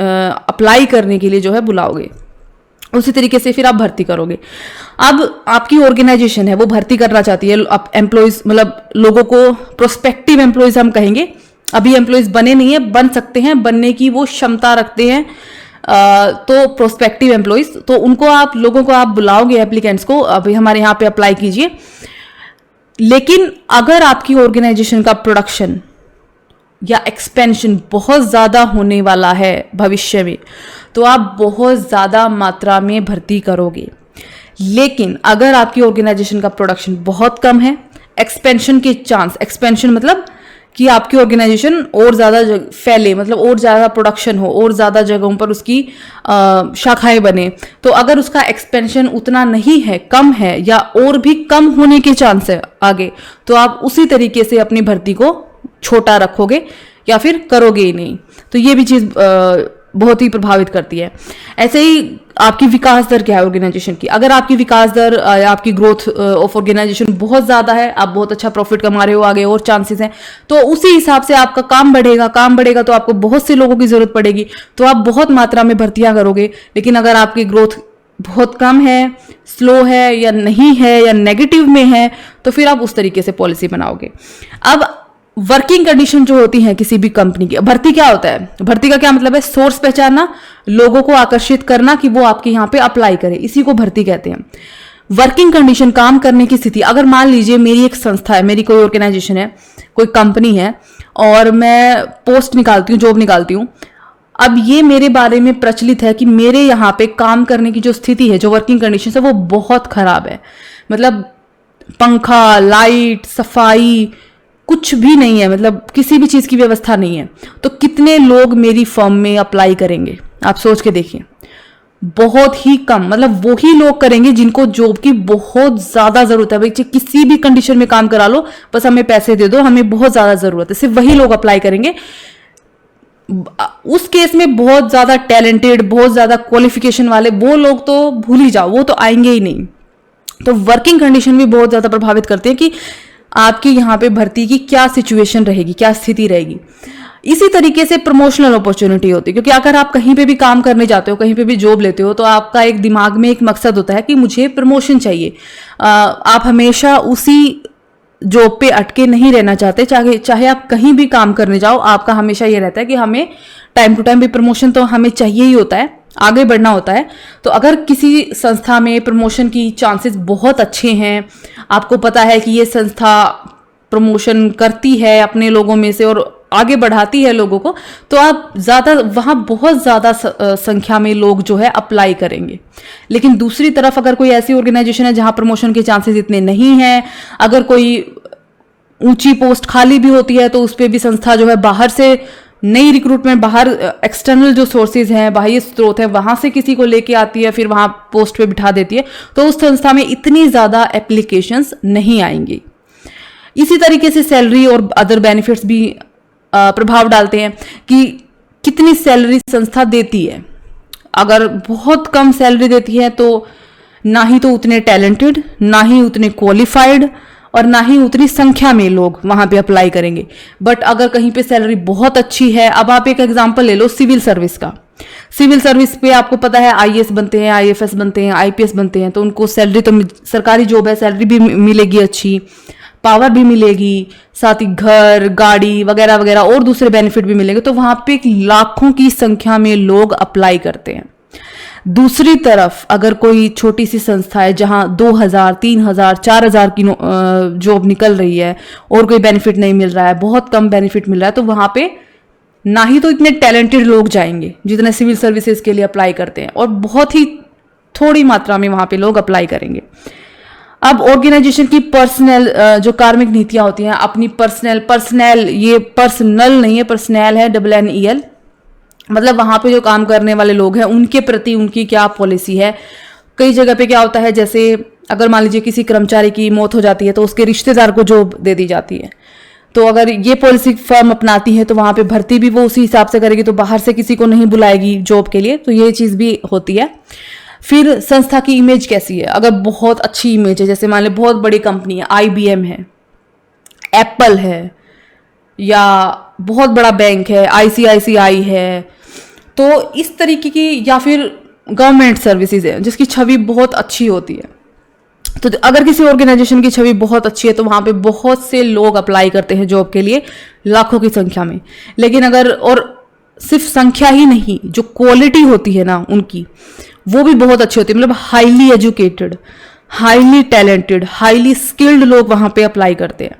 Speaker 1: अप्लाई करने के लिए जो है बुलाओगे, उसी तरीके से फिर आप भर्ती करोगे। अब आपकी ऑर्गेनाइजेशन है वो भर्ती करना चाहती है एम्प्लॉयज, मतलब लोगों को प्रोस्पेक्टिव एम्प्लॉयज हम कहेंगे, अभी एम्प्लॉयज बने नहीं है, बन सकते हैं, बनने की वो क्षमता रखते हैं, तो प्रोस्पेक्टिव एम्प्लॉयज, तो उनको आप लोगों को आप बुलाओगे, एप्लीकेंट्स को, अभी हमारे यहाँ पे अप्लाई कीजिए। लेकिन अगर आपकी ऑर्गेनाइजेशन का प्रोडक्शन या एक्सपेंशन बहुत ज्यादा होने वाला है भविष्य में, तो आप बहुत ज्यादा मात्रा में भर्ती करोगे। लेकिन अगर आपकी ऑर्गेनाइजेशन का प्रोडक्शन बहुत कम है, एक्सपेंशन के चांस, एक्सपेंशन मतलब कि आपकी ऑर्गेनाइजेशन और ज्यादा फैले, मतलब और ज्यादा प्रोडक्शन हो, और ज्यादा जगहों पर उसकी शाखाएं बने, तो अगर उसका एक्सपेंशन उतना नहीं है, कम है, या और भी कम होने के चांस है आगे, तो आप उसी तरीके से अपनी भर्ती को छोटा रखोगे या फिर करोगे ही नहीं। तो ये भी चीज बहुत ही प्रभावित करती है। ऐसे ही आपकी विकास दर क्या है ऑर्गेनाइजेशन की, अगर आपकी विकास दर या आपकी ग्रोथ ऑफ ऑर्गेनाइजेशन बहुत ज्यादा है, आप बहुत अच्छा प्रॉफिट कमा रहे हो, आगे और चांसेस हैं, तो उसी हिसाब से आपका काम बढ़ेगा, काम बढ़ेगा तो आपको बहुत से लोगों की जरूरत पड़ेगी, तो आप बहुत मात्रा में भर्तियां करोगे। लेकिन अगर आपकी ग्रोथ बहुत कम है, स्लो है, या नहीं है, या नेगेटिव में है, तो फिर आप उस तरीके से पॉलिसी बनाओगे। अब वर्किंग कंडीशन जो होती है किसी भी कंपनी की, भर्ती क्या होता है, भर्ती का क्या मतलब है, सोर्स पहचानना, लोगों को आकर्षित करना कि वो आपके यहाँ पे अप्लाई करे, इसी को भर्ती कहते हैं। वर्किंग कंडीशन, काम करने की स्थिति, अगर मान लीजिए मेरी एक संस्था है, मेरी कोई ऑर्गेनाइजेशन है, कोई कंपनी है और मैं पोस्ट निकालती हूँ, जॉब निकालती हूँ, अब ये मेरे बारे में प्रचलित है कि मेरे यहाँ पे काम करने की जो स्थिति है, जो वर्किंग कंडीशन है, वो बहुत खराब है, मतलब पंखा, लाइट, सफाई कुछ भी नहीं है, मतलब किसी भी चीज की व्यवस्था नहीं है, तो कितने लोग मेरी फर्म में अप्लाई करेंगे, आप सोच के देखिए। बहुत ही कम, मतलब वो ही लोग करेंगे जिनको जॉब की बहुत ज्यादा जरूरत है, भाई किसी भी कंडीशन में काम करा लो, बस हमें पैसे दे दो, हमें बहुत ज्यादा जरूरत है, सिर्फ वही लोग अप्लाई करेंगे। उस केस में बहुत ज्यादा टैलेंटेड, बहुत ज्यादा क्वालिफिकेशन वाले वो लोग तो भूल ही जाओ, वो तो आएंगे ही नहीं। तो वर्किंग कंडीशन भी बहुत ज्यादा प्रभावित करते हैं कि आपकी यहाँ पे भर्ती की क्या सिचुएशन रहेगी, क्या स्थिति रहेगी। इसी तरीके से प्रमोशनल अपॉर्चुनिटी होती है, क्योंकि अगर आप कहीं पे भी काम करने जाते हो, कहीं पे भी जॉब लेते हो, तो आपका एक दिमाग में एक मकसद होता है कि मुझे प्रमोशन चाहिए। आप हमेशा उसी जॉब पे अटके नहीं रहना चाहते, चाहे आप कहीं भी काम करने जाओ, आपका हमेशा ये रहता है कि हमें टाइम टू टाइम भी प्रमोशन तो हमें चाहिए ही होता है, आगे बढ़ना होता है। तो अगर किसी संस्था में प्रमोशन की चांसेस बहुत अच्छे हैं, आपको पता है कि ये संस्था प्रमोशन करती है अपने लोगों में से और आगे बढ़ाती है लोगों को, तो आप वहाँ बहुत ज़्यादा संख्या में लोग जो है अप्लाई करेंगे। लेकिन दूसरी तरफ अगर कोई ऐसी ऑर्गेनाइजेशन है जहाँ प्रमोशन के चांसेस इतने नहीं हैं, अगर कोई ऊंची पोस्ट खाली भी होती है, तो उस पर भी संस्था जो है बाहर से नई रिक्रूटमेंट, बाहर एक्सटर्नल जो सोर्सेज हैं, बाह्य स्रोत है, वहां से किसी को लेके आती है, फिर वहां पोस्ट पे बिठा देती है, तो उस संस्था में इतनी ज़्यादा एप्लीकेशंस नहीं आएंगी। इसी तरीके से सैलरी और अदर बेनिफिट्स भी प्रभाव डालते हैं कि कितनी सैलरी संस्था देती है। अगर बहुत कम सैलरी देती है तो ना ही तो उतने टैलेंटेड, ना ही उतने क्वालिफाइड और ना ही उतनी संख्या में लोग वहां पे अप्लाई करेंगे। बट अगर कहीं पे सैलरी बहुत अच्छी है, अब आप एक एग्जांपल ले लो सिविल सर्विस का। सिविल सर्विस पे आपको पता है आईएएस बनते हैं, आईएफएस बनते हैं, आईपीएस बनते हैं, तो उनको सैलरी तो, सरकारी जॉब है, सैलरी भी मिलेगी अच्छी, पावर भी मिलेगी, साथ ही घर, गाड़ी वगैरह वगैरह और दूसरे बेनिफिट भी मिलेंगे। तो वहां पे लाखों की संख्या में लोग अप्लाई करते हैं। दूसरी तरफ अगर कोई छोटी सी संस्था है जहां 2000, 3000, 4000 की जॉब निकल रही है और कोई बेनिफिट नहीं मिल रहा है, बहुत कम बेनिफिट मिल रहा है, तो वहां पे ना ही तो इतने टैलेंटेड लोग जाएंगे जितने सिविल सर्विसेज के लिए अप्लाई करते हैं, और बहुत ही थोड़ी मात्रा में वहां पे लोग अप्लाई करेंगे। अब ऑर्गेनाइजेशन की पर्सनल जो कार्मिक नीतियां होती हैं, अपनी पर्सनल, ये पर्सनल नहीं है, पर्सनल है, NNEL, मतलब वहां पे जो काम करने वाले लोग हैं उनके प्रति उनकी क्या पॉलिसी है। कई जगह पे क्या होता है, जैसे अगर मान लीजिए किसी कर्मचारी की मौत हो जाती है तो उसके रिश्तेदार को जॉब दे दी जाती है, तो अगर ये पॉलिसी फर्म अपनाती है तो वहां पे भर्ती भी वो उसी हिसाब से करेगी, तो बाहर से किसी को नहीं बुलाएगी जॉब के लिए, तो ये चीज भी होती है। फिर संस्था की इमेज कैसी है, अगर बहुत अच्छी इमेज है, जैसे मान लो बहुत बड़ी कंपनी है, IBM है, एप्पल है, या बहुत बड़ा बैंक है, ICICI है, तो इस तरीके की, या फिर गवर्नमेंट सर्विसेज है जिसकी छवि बहुत अच्छी होती है, तो अगर किसी ऑर्गेनाइजेशन की छवि बहुत अच्छी है तो वहां पे बहुत से लोग अप्लाई करते हैं जॉब के लिए, लाखों की संख्या में। लेकिन अगर, और सिर्फ संख्या ही नहीं, जो क्वालिटी होती है ना उनकी, वो भी बहुत अच्छी होती है, मतलब highly educated, highly talented, highly skilled लोग वहां पे अप्लाई करते हैं।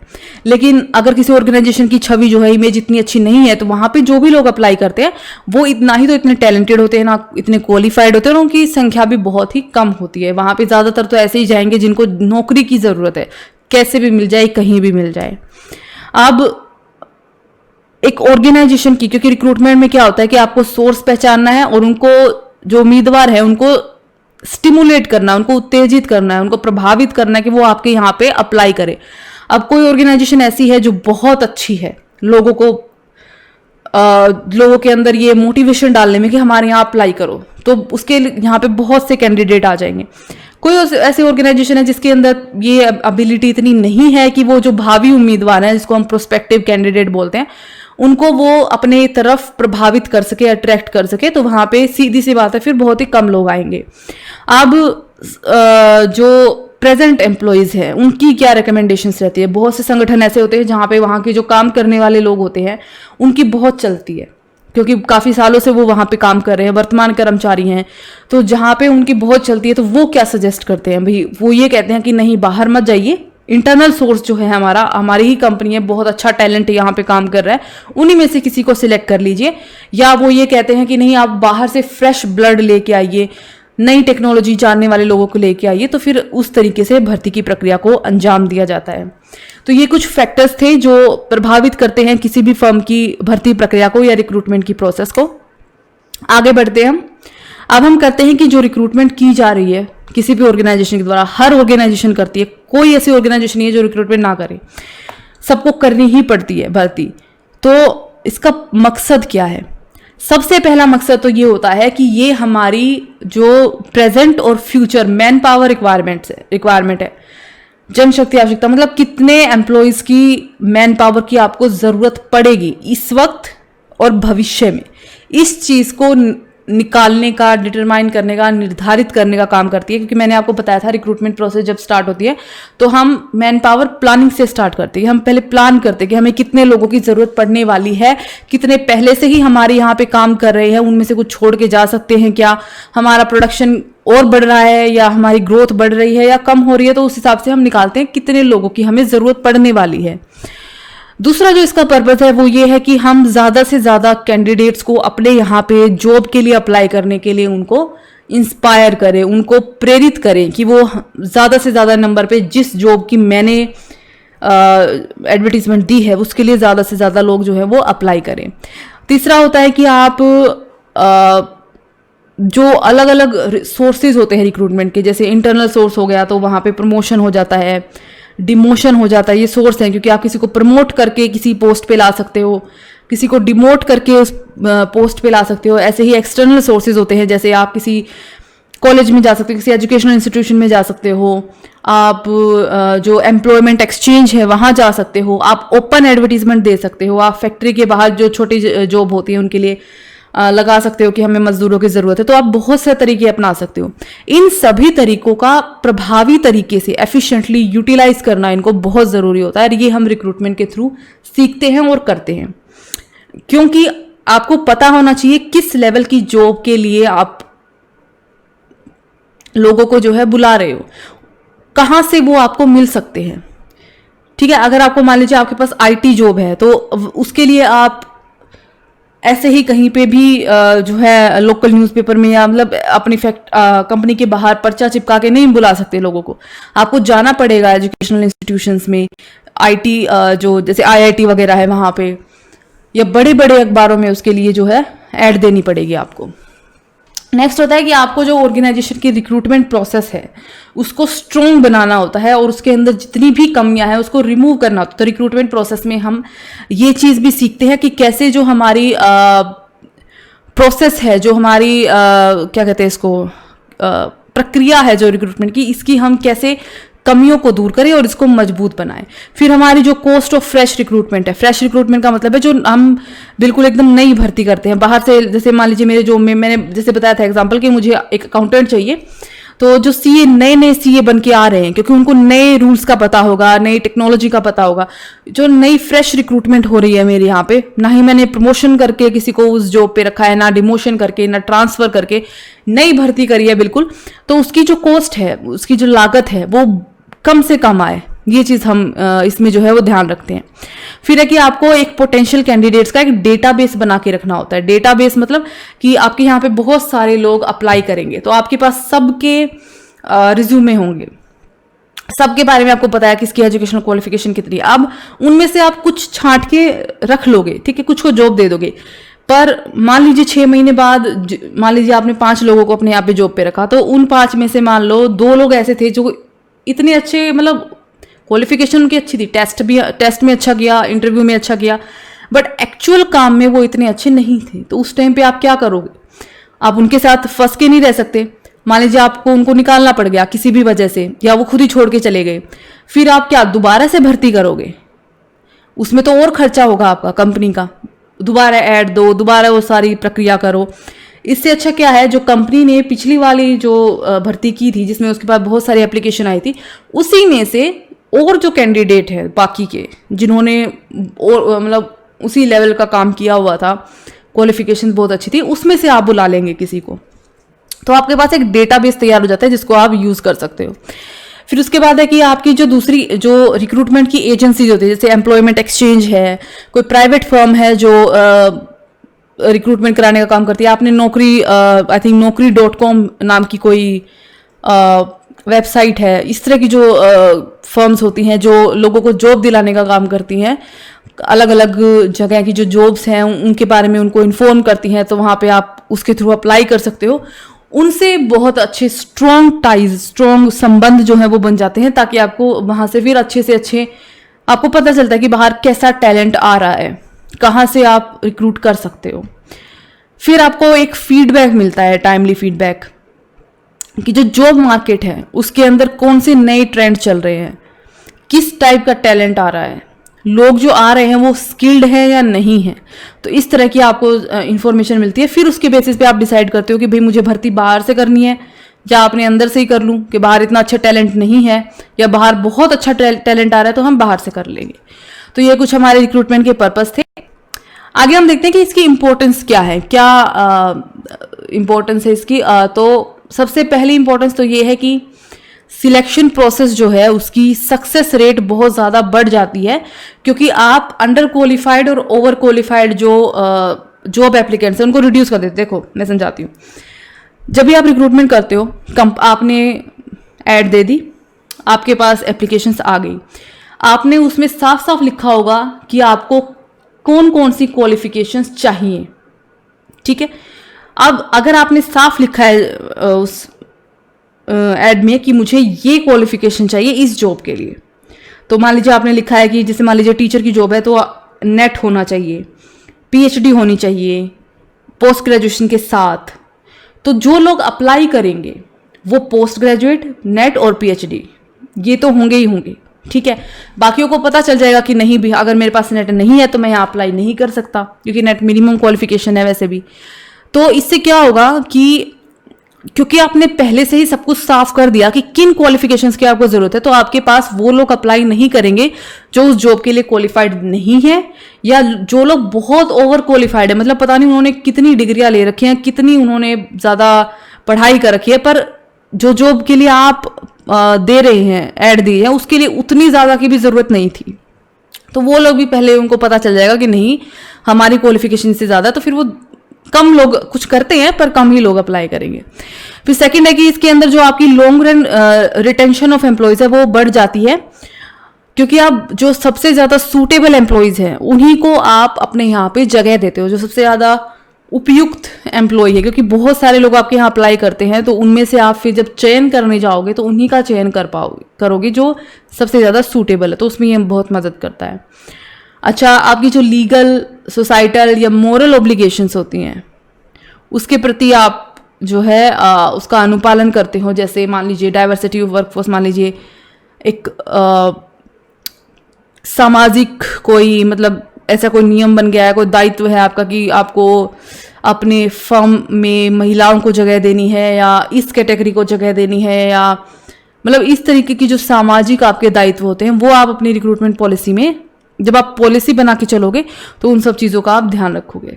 Speaker 1: लेकिन अगर किसी ऑर्गेनाइजेशन की छवि जो है, इमेज इतनी अच्छी नहीं है, तो वहां पे जो भी लोग अप्लाई करते हैं वो इतना ही तो इतने टैलेंटेड होते हैं, ना इतने क्वालिफाइड होते हैं, और उनकी संख्या भी बहुत ही कम होती है। वहां पे ज्यादातर तो ऐसे ही जाएंगे जिनको नौकरी की जरूरत है, कैसे भी मिल जाए, कहीं भी मिल जाए। अब एक ऑर्गेनाइजेशन की, क्योंकि रिक्रूटमेंट में क्या होता है कि आपको सोर्स पहचानना है और उनको, जो उम्मीदवार है उनको स्टिमुलेट करना, उनको उत्तेजित करना है, उनको प्रभावित करना है कि वो आपके यहाँ पे अप्लाई करे। अब कोई ऑर्गेनाइजेशन ऐसी है जो बहुत अच्छी है, लोगों के अंदर ये मोटिवेशन डालने में कि हमारे यहाँ अप्लाई करो, तो उसके यहाँ पे बहुत से कैंडिडेट आ जाएंगे। कोई ऐसी ऑर्गेनाइजेशन है जिसके अंदर ये एबिलिटी इतनी नहीं है कि वो जो भावी उम्मीदवार हैं, जिसको हम प्रोस्पेक्टिव कैंडिडेट बोलते हैं, उनको वो अपने तरफ प्रभावित कर सके, अट्रैक्ट कर सके, तो वहां पे सीधी सी बात है फिर बहुत ही कम लोग आएंगे। अब जो प्रेजेंट एम्प्लॉयज़ हैं उनकी क्या रिकमेंडेशंस रहती है। बहुत से संगठन ऐसे होते हैं जहाँ पे वहाँ के जो काम करने वाले लोग होते हैं उनकी बहुत चलती है, क्योंकि काफ़ी सालों से वो वहाँ पे काम कर रहे हैं, वर्तमान कर्मचारी हैं, तो जहाँ पे उनकी बहुत चलती है तो वो क्या सजेस्ट करते हैं भाई, वो ये कहते हैं कि नहीं बाहर मत जाइए, इंटरनल सोर्स जो है हमारी ही कंपनी है, बहुत अच्छा टैलेंट यहाँ पे काम कर रहा है, उन्हीं में से किसी को सिलेक्ट कर लीजिए। या वो ये कहते हैं कि नहीं आप बाहर से फ्रेश ब्लड लेके आइए, नई टेक्नोलॉजी जानने वाले लोगों को लेके आइए, तो फिर उस तरीके से भर्ती की प्रक्रिया को अंजाम दिया जाता है। तो ये कुछ फैक्टर्स थे जो प्रभावित करते हैं किसी भी फर्म की भर्ती प्रक्रिया को या रिक्रूटमेंट की प्रोसेस को। आगे बढ़ते हैं अब हम करते हैं कि जो रिक्रूटमेंट की जा रही है किसी भी ऑर्गेनाइजेशन के द्वारा, हर ऑर्गेनाइजेशन करती है, कोई ऐसी ऑर्गेनाइजेशन नहीं है जो रिक्रूटमेंट ना करे, सबको करनी ही पड़ती है भर्ती। तो इसका मकसद क्या है? सबसे पहला मकसद तो ये होता है कि ये हमारी जो प्रेजेंट और फ्यूचर मैन पावर रिक्वायरमेंट है, जनशक्ति आवश्यकता, मतलब कितने एम्प्लॉयज की मैन पावर की आपको जरूरत पड़ेगी इस वक्त और भविष्य में, इस चीज को निकालने का, डिटरमाइन करने का, निर्धारित करने का काम करती है। क्योंकि मैंने आपको बताया था रिक्रूटमेंट प्रोसेस जब स्टार्ट होती है तो हम मैन पावर प्लानिंग से स्टार्ट करते हैं। हम पहले प्लान करते हैं कि हमें कितने लोगों की जरूरत पड़ने वाली है, कितने पहले से ही हमारे यहाँ पे काम कर रहे हैं, उनमें से कुछ छोड़ के जा सकते हैं क्या, हमारा प्रोडक्शन और बढ़ रहा है या हमारी ग्रोथ बढ़ रही है या कम हो रही है, तो उस हिसाब से हम निकालते हैं कितने लोगों की हमें जरूरत पड़ने वाली है। दूसरा जो इसका पर्पस है वो ये है कि हम ज्यादा से ज्यादा कैंडिडेट्स को अपने यहाँ पे जॉब के लिए अप्लाई करने के लिए उनको इंस्पायर करें, उनको प्रेरित करें कि वो ज्यादा से ज्यादा नंबर पे जिस जॉब की मैंने एडवर्टीजमेंट दी है उसके लिए ज्यादा से ज्यादा लोग जो है वो अप्लाई करें। तीसरा होता है कि आप जो अलग अलग सोर्सेज होते हैं रिक्रूटमेंट के, जैसे इंटरनल सोर्स हो गया तो वहाँ पे प्रमोशन हो जाता है, डिमोशन हो जाता है, ये सोर्स है क्योंकि आप किसी को प्रमोट करके किसी पोस्ट पे ला सकते हो, किसी को डिमोट करके उस पोस्ट पे ला सकते हो। ऐसे ही एक्सटर्नल सोर्सेज होते हैं, जैसे आप किसी कॉलेज में जा सकते हो, किसी एजुकेशनल इंस्टीट्यूशन में जा सकते हो, आप जो एम्प्लॉयमेंट एक्सचेंज है वहाँ जा सकते हो, आप ओपन एडवर्टीजमेंट दे सकते हो, आप फैक्ट्री के बाहर जो छोटी जॉब होती है उनके लिए लगा सकते हो कि हमें मजदूरों की जरूरत है। तो आप बहुत से तरीके अपना सकते हो। इन सभी तरीकों का प्रभावी तरीके से एफिशिएंटली यूटिलाइज करना इनको बहुत जरूरी होता है, और ये हम रिक्रूटमेंट के थ्रू सीखते हैं और करते हैं। क्योंकि आपको पता होना चाहिए किस लेवल की जॉब के लिए आप लोगों को जो है बुला रहे हो, कहां से वो आपको मिल सकते हैं। ठीक है, अगर आपको मान लीजिए आपके पास आईटी जॉब है तो उसके लिए आप ऐसे ही कहीं पे भी जो है लोकल न्यूज़पेपर में या मतलब अपनी कंपनी के बाहर पर्चा चिपका के नहीं बुला सकते लोगों को। आपको जाना पड़ेगा एजुकेशनल इंस्टीट्यूशंस में, आईटी जो जैसे आईआईटी वगैरह है वहाँ पे, या बड़े बड़े अखबारों में उसके लिए जो है ऐड देनी पड़ेगी आपको। नेक्स्ट होता है कि आपको जो ऑर्गेनाइजेशन की रिक्रूटमेंट प्रोसेस है उसको स्ट्रॉन्ग बनाना होता है और उसके अंदर जितनी भी कमियां हैं उसको रिमूव करना होता है। तो रिक्रूटमेंट प्रोसेस में हम ये चीज़ भी सीखते हैं कि कैसे जो हमारी प्रोसेस है, जो हमारी क्या कहते हैं इसको, प्रक्रिया है जो रिक्रूटमेंट की, इसकी हम कैसे कमियों को दूर करें और इसको मजबूत बनाएं। फिर हमारी जो कॉस्ट ऑफ फ्रेश रिक्रूटमेंट है, फ्रेश रिक्रूटमेंट का मतलब है जो हम बिल्कुल एकदम नई भर्ती करते हैं बाहर से। जैसे मान लीजिए मेरे जो मैंने जैसे बताया था एग्जांपल कि मुझे एक अकाउंटेंट चाहिए, तो जो सीए नए सीए बन के आ रहे हैं क्योंकि उनको नए रूल्स का पता होगा, नई टेक्नोलॉजी का पता होगा। जो नई फ्रेश रिक्रूटमेंट हो रही है मेरे यहाँ पे, ना ही मैंने प्रमोशन करके किसी को उस जॉब पे रखा है, ना डिमोशन करके, ना ट्रांसफर करके, नई भर्ती करी है बिल्कुल, तो उसकी जो कॉस्ट है, उसकी जो लागत है वो कम से कम आए, ये चीज़ हम इसमें जो है वो ध्यान रखते हैं। फिर है कि आपको एक पोटेंशियल कैंडिडेट्स का एक डेटाबेस बना के रखना होता है। डेटाबेस मतलब कि आपके यहाँ पे बहुत सारे लोग अप्लाई करेंगे, तो आपके पास सबके रिज्यूमे होंगे, सबके बारे में आपको पता है किसकी एजुकेशनल क्वालिफिकेशन कितनी है। अब उनमें से आप कुछ छांट के रख लोगे, ठीक है, कुछ को जॉब दे दोगे, पर मान लीजिए 6 महीने बाद मान लीजिए आपने 5 लोगों को अपने यहाँ पे जॉब पे रखा, तो उन 5 में से मान लो 2 लोग ऐसे थे जो इतने अच्छे, मतलब क्वालिफिकेशन उनकी अच्छी थी, टेस्ट में अच्छा किया, इंटरव्यू में अच्छा किया, बट एक्चुअल काम में वो इतने अच्छे नहीं थे। तो उस टाइम पे आप क्या करोगे? आप उनके साथ फंस के नहीं रह सकते। मान लीजिए आपको उनको निकालना पड़ गया किसी भी वजह से, या वो खुद ही छोड़ के चले गए, फिर आप क्या दोबारा से भर्ती करोगे? उसमें तो और खर्चा होगा आपका कंपनी का, दोबारा ऐड दो, दोबारा वो सारी प्रक्रिया करो। इससे अच्छा क्या है, जो कंपनी ने पिछली वाली जो भर्ती की थी जिसमें उसके पास बहुत सारी एप्लीकेशन आई थी, उसी में से और जो कैंडिडेट है बाकी के जिन्होंने और मतलब उसी लेवल का काम किया हुआ था, क्वालिफिकेशन बहुत अच्छी थी, उसमें से आप बुला लेंगे किसी को। तो आपके पास एक डेटाबेस तैयार हो जाता है जिसको आप यूज़ कर सकते हो। फिर उसके बाद है कि आपकी जो दूसरी जो रिक्रूटमेंट की एजेंसीज होती है, जैसे एम्प्लॉयमेंट एक्सचेंज है, कोई प्राइवेट फर्म है जो रिक्रूटमेंट कराने का काम करती है। आपने नौकरी आई थिंक naukri.com नाम की कोई वेबसाइट है, इस तरह की जो फर्म्स होती हैं जो लोगों को जॉब दिलाने का काम करती हैं, अलग अलग जगह की जो जॉब्स हैं उनके बारे में उनको इन्फॉर्म करती हैं, तो वहाँ पे आप उसके थ्रू अप्लाई कर सकते हो। उनसे बहुत अच्छे स्ट्रॉन्ग संबंध जो है वो बन जाते हैं, ताकि आपको वहाँ से फिर अच्छे से अच्छे आपको पता चलता है कि बाहर कैसा टैलेंट आ रहा है, कहाँ से आप रिक्रूट कर सकते हो। फिर आपको एक फीडबैक मिलता है, टाइमली फीडबैक, कि जो जॉब मार्केट है उसके अंदर कौन से नए ट्रेंड चल रहे हैं, किस टाइप का टैलेंट आ रहा है, लोग जो आ रहे हैं वो स्किल्ड हैं या नहीं है। तो इस तरह की आपको इंफॉर्मेशन मिलती है। फिर उसके बेसिस पे आप डिसाइड करते हो कि भाई मुझे भर्ती बाहर से करनी है या अपने अंदर से ही कर लूँ, कि बाहर इतना अच्छा टैलेंट नहीं है या बाहर बहुत अच्छा टैलेंट आ रहा है तो हम बाहर से कर लेंगे। तो ये कुछ हमारे रिक्रूटमेंट के पर्पस थे। आगे हम देखते हैं कि इसकी इम्पोर्टेंस क्या है, क्या इम्पोर्टेंस है इसकी। तो सबसे पहली इम्पोर्टेंस तो ये है कि सिलेक्शन प्रोसेस जो है उसकी सक्सेस रेट बहुत ज़्यादा बढ़ जाती है, क्योंकि आप अंडर क्वालिफाइड और ओवर क्वालिफाइड जो जॉब एप्लीकेंट्स हैं उनको रिड्यूस कर देते। देखो मैं समझाती हूँ। जब भी आप रिक्रूटमेंट करते हो, आपने ऐड दे दी, आपके पास एप्लीकेशंस आ गई, आपने उसमें साफ साफ लिखा होगा कि आपको कौन कौन सी क्वालिफिकेशंस चाहिए, ठीक है। अब अगर आपने साफ लिखा है उस ऐड में कि मुझे ये क्वालिफिकेशन चाहिए इस जॉब के लिए, तो मान लीजिए आपने लिखा है कि जैसे मान लीजिए टीचर की जॉब है तो नेट होना चाहिए, पीएचडी होनी चाहिए पोस्ट ग्रेजुएशन के साथ। तो जो लोग अप्लाई करेंगे वो पोस्ट ग्रेजुएट, नेट और पीएचडी ये तो होंगे ही होंगे, ठीक है। बाकियों को पता चल जाएगा कि नहीं भी, अगर मेरे पास नेट नहीं है तो मैं यहाँ अप्लाई नहीं कर सकता, क्योंकि नेट मिनिमम क्वालिफिकेशन है वैसे भी। तो इससे क्या होगा कि क्योंकि आपने पहले से ही सब कुछ साफ कर दिया कि किन क्वालिफिकेशंस की आपको जरूरत है, तो आपके पास वो लोग अप्लाई नहीं करेंगे जो उस जॉब के लिए क्वालिफाइड नहीं है, या जो लोग बहुत ओवर क्वालिफाइड है, मतलब पता नहीं उन्होंने कितनी डिग्रियां ले रखी हैं, कितनी उन्होंने ज़्यादा पढ़ाई कर रखी है, पर जो जॉब के लिए आप दे रहे हैं, ऐड दी है, उसके लिए उतनी ज़्यादा की भी ज़रूरत नहीं थी। तो वो लोग भी पहले उनको पता चल जाएगा कि नहीं हमारी क्वालिफिकेशन से ज़्यादा, तो फिर वो कम लोग कुछ करते हैं पर कम ही लोग अप्लाई करेंगे। फिर सेकंड है कि इसके अंदर जो आपकी long run retention of employees है वो बढ़ जाती है, क्योंकि आप जो सबसे ज़्यादा सूटेबल एम्प्लॉयज हैं उन्हीं को आप अपने यहाँ पे जगह देते हो, जो सबसे ज़्यादा उपयुक्त एम्प्लॉय है, क्योंकि बहुत सारे लोग आपके यहाँ अप्लाई करते हैं, तो उनमें से आप फिर जब चयन करने जाओगे तो उन्हीं का चयन करोगे जो सबसे ज़्यादा सूटेबल है, तो उसमें ये बहुत मदद करता है। अच्छा, आपकी जो लीगल, सोसाइटल या मोरल ऑब्लिगेशंस होती हैं उसके प्रति आप जो है उसका अनुपालन करते हो। जैसे मान लीजिए डाइवर्सिटी ऑफ वर्कफोर्स, मान लीजिए एक सामाजिक कोई मतलब ऐसा कोई नियम बन गया है, कोई दायित्व है आपका कि आपको अपने फर्म में महिलाओं को जगह देनी है या इस कैटेगरी को जगह देनी है, या मतलब इस तरीके की जो सामाजिक आपके दायित्व होते हैं वो आप अपनी रिक्रूटमेंट पॉलिसी में, जब आप पॉलिसी बना के चलोगे तो उन सब चीज़ों का आप ध्यान रखोगे।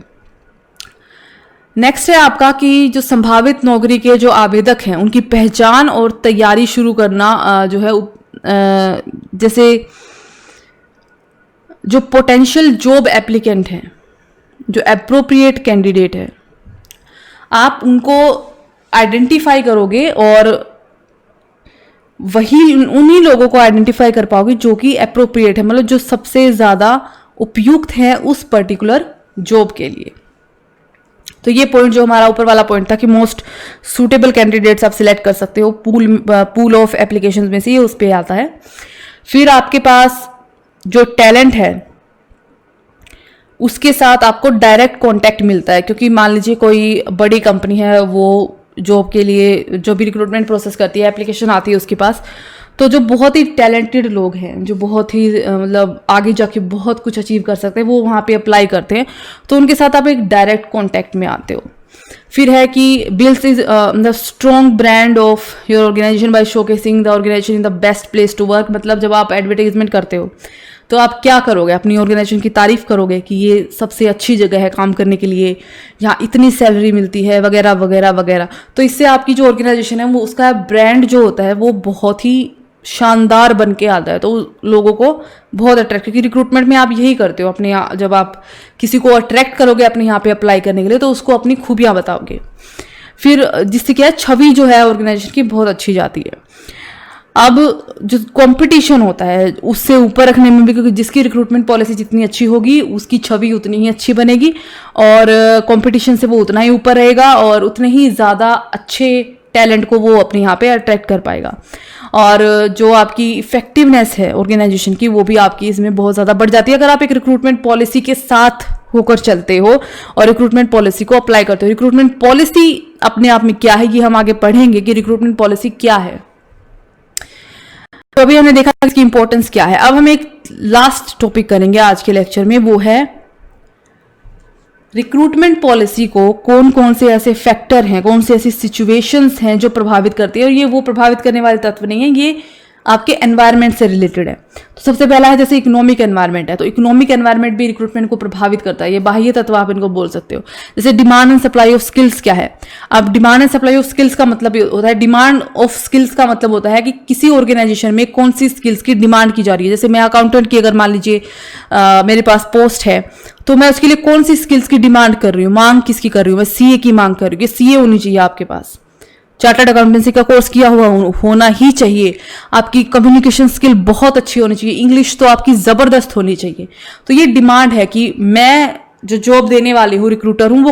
Speaker 1: नेक्स्ट है आपका कि जो संभावित नौकरी के जो आवेदक हैं उनकी पहचान और तैयारी शुरू करना जो है, जैसे जो पोटेंशियल जॉब एप्लीकेंट हैं, जो एप्रोप्रिएट कैंडिडेट है, आप उनको आइडेंटिफाई करोगे और वही उन्हीं लोगों को आइडेंटिफाई कर पाओगे जो कि एप्रोप्रिएट है, मतलब जो सबसे ज़्यादा उपयुक्त है उस पर्टिकुलर जॉब के लिए। तो ये पॉइंट जो हमारा ऊपर वाला पॉइंट था कि मोस्ट सूटेबल कैंडिडेट्स आप सिलेक्ट कर सकते हो, पूल ऑफ एप्लीकेशंस में से ये उस पर आता है। फिर आपके पास जो टैलेंट है उसके साथ आपको डायरेक्ट कांटेक्ट मिलता है, क्योंकि मान लीजिए कोई बड़ी कंपनी है, वो जॉब के लिए जो भी रिक्रूटमेंट प्रोसेस करती है, एप्लीकेशन आती है उसके पास, तो जो बहुत ही टैलेंटेड लोग हैं, जो बहुत ही मतलब आगे जाके बहुत कुछ अचीव कर सकते हैं, वो वहाँ पे अप्लाई करते हैं, तो उनके साथ आप एक डायरेक्ट कांटेक्ट में आते हो। फिर है कि builds is the strong brand of your organisation by showcasing the organisation in the best place to work. मतलब जब आप एडवर्टाइजमेंट करते हो तो आप क्या करोगे, अपनी ऑर्गेनाइजेशन की तारीफ करोगे कि ये सबसे अच्छी जगह है काम करने के लिए, यहाँ इतनी सैलरी मिलती है वगैरह वगैरह वगैरह। तो इससे आपकी जो ऑर्गेनाइजेशन है वो उसका ब्रांड जो होता है वो बहुत ही शानदार बन के आता है, तो लोगों को बहुत अट्रैक्ट, क्योंकि रिक्रूटमेंट में आप यही करते हो अपने यहाँ, जब आप किसी को अट्रैक्ट करोगे अपने यहाँ पे अप्लाई करने के लिए तो उसको अपनी खूबियाँ बताओगे। फिर जिससे क्या है, छवि जो है ऑर्गेनाइजेशन की बहुत अच्छी जाती है। अब जो कंपटीशन होता है उससे ऊपर रखने में भी, क्योंकि जिसकी रिक्रूटमेंट पॉलिसी जितनी अच्छी होगी उसकी छवि उतनी ही अच्छी बनेगी और कंपटीशन से वो उतना ही ऊपर रहेगा और उतने ही ज़्यादा अच्छे टैलेंट को वो अपने यहाँ पे अट्रैक्ट कर पाएगा। और जो आपकी इफेक्टिवनेस है ऑर्गेनाइजेशन की वो भी आपकी इसमें बहुत ज़्यादा बढ़ जाती है अगर आप एक रिक्रूटमेंट पॉलिसी के साथ होकर चलते हो और रिक्रूटमेंट पॉलिसी को अप्लाई करते हो। रिक्रूटमेंट पॉलिसी अपने आप में क्या है ये हम आगे पढ़ेंगे कि रिक्रूटमेंट पॉलिसी क्या है। तो अभी हमने देखा इसकी इंपॉर्टेंस क्या है। अब हम एक लास्ट टॉपिक करेंगे आज के लेक्चर में, वो है रिक्रूटमेंट पॉलिसी को कौन कौन से ऐसे फैक्टर हैं, कौन से ऐसी सिचुएशंस हैं जो प्रभावित करती है। और ये वो प्रभावित करने वाले तत्व नहीं है, ये आपके एनवायरनमेंट से रिलेटेड है। तो सबसे पहला है जैसे इकोनॉमिक एनवायरनमेंट है, तो इकोनॉमिक एनवायरनमेंट भी रिक्रूटमेंट को प्रभावित करता है। ये बाह्य तत्व आप इनको बोल सकते हो। जैसे demand and supply of skills क्या है। अब demand and supply of skills का मतलब होता है, डिमांड ऑफ स्किल्स का मतलब होता है कि किसी ऑर्गेनाइजेशन में कौन सी स्किल्स की डिमांड की जा रही है। जैसे मैं अकाउंटेंट की अगर मान लीजिए मेरे पास पोस्ट है तो मैं उसके लिए कौन सी स्किल्स की डिमांड कर रही हूँ, मांग किसकी कर रही हूँ, मैं सीए की मांग कर रही हूँ। सीए होनी चाहिए आपके पास, चार्टर्ड अकाउंटेंसी का कोर्स किया हुआ होना ही चाहिए। आपकी कम्युनिकेशन स्किल बहुत अच्छी होनी चाहिए, इंग्लिश तो आपकी जबरदस्त होनी चाहिए। तो ये डिमांड है कि मैं जो जॉब देने वाली हूँ, रिक्रूटर हूँ, वो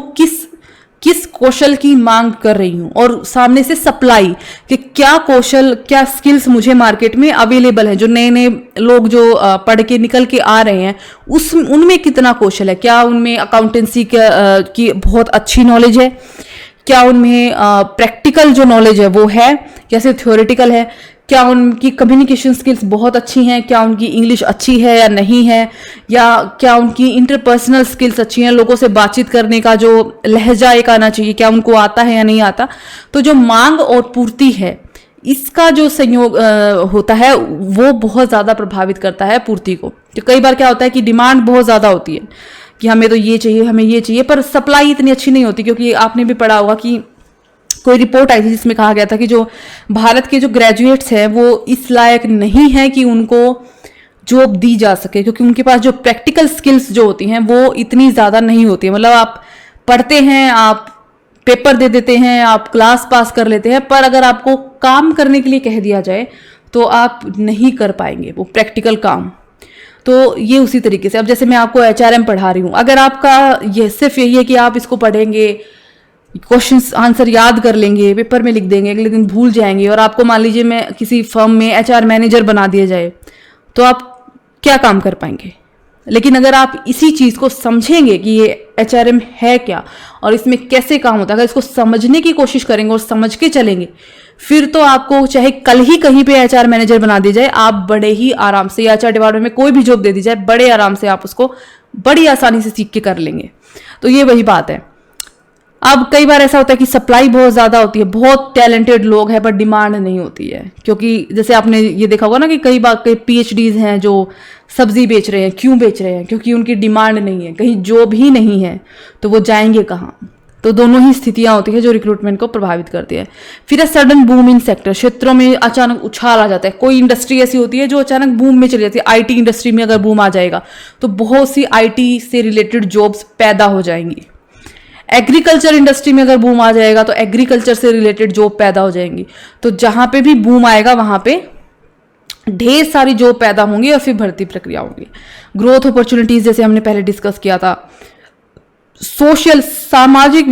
Speaker 1: किस कौशल की मांग कर रही हूँ। और सामने से सप्लाई कि क्या कौशल, क्या स्किल्स मुझे मार्केट में अवेलेबल है। जो नए नए लोग जो पढ़ के निकल के आ रहे हैं उनमें कितना कौशल है, क्या उनमें अकाउंटेंसी की बहुत अच्छी नॉलेज है, क्या उनमें प्रैक्टिकल जो नॉलेज है वो है या सिर्फ थ्योरेटिकल है, क्या उनकी कम्युनिकेशन स्किल्स बहुत अच्छी हैं, क्या उनकी इंग्लिश अच्छी है या नहीं है, या क्या उनकी इंटरपर्सनल स्किल्स अच्छी हैं, लोगों से बातचीत करने का जो लहजा एक आना चाहिए, क्या उनको आता है या नहीं आता। तो जो मांग और पूर्ति है इसका जो संयोग होता है वो बहुत ज़्यादा प्रभावित करता है पूर्ति को। तो कई बार क्या होता है कि डिमांड बहुत ज़्यादा होती है कि हमें तो ये चाहिए, हमें ये चाहिए, पर सप्लाई इतनी अच्छी नहीं होती। क्योंकि आपने भी पढ़ा होगा कि कोई रिपोर्ट आई थी जिसमें कहा गया था कि जो भारत के जो ग्रेजुएट्स हैं वो इस लायक नहीं है कि उनको जॉब दी जा सके, क्योंकि उनके पास जो प्रैक्टिकल स्किल्स जो होती हैं वो इतनी ज़्यादा नहीं होती है। मतलब आप पढ़ते हैं, आप पेपर दे देते हैं, आप क्लास पास कर लेते हैं, पर अगर आपको काम करने के लिए कह दिया जाए तो आप नहीं कर पाएंगे वो प्रैक्टिकल काम। तो ये उसी तरीके से, अब जैसे मैं आपको एचआरएम पढ़ा रही हूँ, अगर आपका ये सिर्फ यही है कि आप इसको पढ़ेंगे, क्वेश्चंस आंसर याद कर लेंगे, पेपर में लिख देंगे, अगले दिन भूल जाएंगे, और आपको मान लीजिए मैं किसी फर्म में एचआर मैनेजर बना दिया जाए तो आप क्या काम कर पाएंगे। लेकिन अगर आप इसी चीज़ को समझेंगे कि ये एचआरएम है क्या और इसमें कैसे काम होता है, अगर इसको समझने की कोशिश करेंगे और समझ के चलेंगे, फिर तो आपको चाहे कल ही कहीं पे एचआर मैनेजर बना दी जाए, आप बड़े ही आराम से, या एचआर डिपार्टमेंट में कोई भी जॉब दे दी जाए, बड़े आराम से आप उसको बड़ी आसानी से सीख के कर लेंगे। तो ये वही बात है। अब कई बार ऐसा होता है कि सप्लाई बहुत ज़्यादा होती है, बहुत टैलेंटेड लोग हैं, पर डिमांड नहीं होती है। क्योंकि जैसे आपने ये देखा होगा ना कि कई बार कई पीएचडीज हैं जो सब्जी बेच रहे हैं। क्यों बेच रहे हैं? क्योंकि उनकी डिमांड नहीं है, कहीं जॉब ही नहीं है, तो वो जाएंगे कहाँ। तो दोनों ही स्थितियां होती है जो रिक्रूटमेंट को प्रभावित करती है। फिर सडन बूम इन सेक्टर, क्षेत्रों में अचानक उछाल आ जाता है। कोई इंडस्ट्री ऐसी होती है जो अचानक बूम में चली जाती है। आईटी इंडस्ट्री में अगर बूम आ जाएगा तो बहुत सी आईटी से रिलेटेड जॉब्स पैदा हो जाएंगी। एग्रीकल्चर इंडस्ट्री में अगर बूम आ जाएगा तो एग्रीकल्चर से रिलेटेड जॉब पैदा हो जाएंगी। तो जहां पे भी बूम आएगा वहां पे ढेर सारी जॉब पैदा होंगी और फिर भर्ती प्रक्रिया होगी। ग्रोथ अपॉर्चुनिटीज जैसे हमने पहले डिस्कस किया था। सोशल, सामाजिक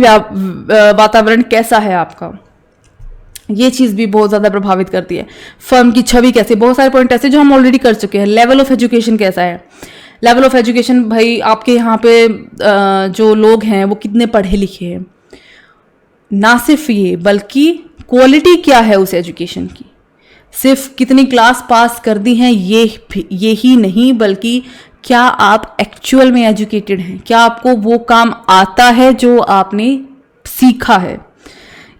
Speaker 1: वातावरण कैसा है आपका, ये चीज़ भी बहुत ज़्यादा प्रभावित करती है। फर्म की छवि कैसी, बहुत सारे पॉइंट ऐसे जो हम ऑलरेडी कर चुके हैं। लेवल ऑफ एजुकेशन कैसा है, लेवल ऑफ एजुकेशन भाई आपके यहाँ पे जो लोग हैं वो कितने पढ़े लिखे हैं। ना सिर्फ ये, बल्कि क्वालिटी क्या है उस एजुकेशन की। सिर्फ कितनी क्लास पास कर दी हैं ये ही नहीं, बल्कि क्या आप एक्चुअल में एजुकेटेड हैं, क्या आपको वो काम आता है जो आपने सीखा है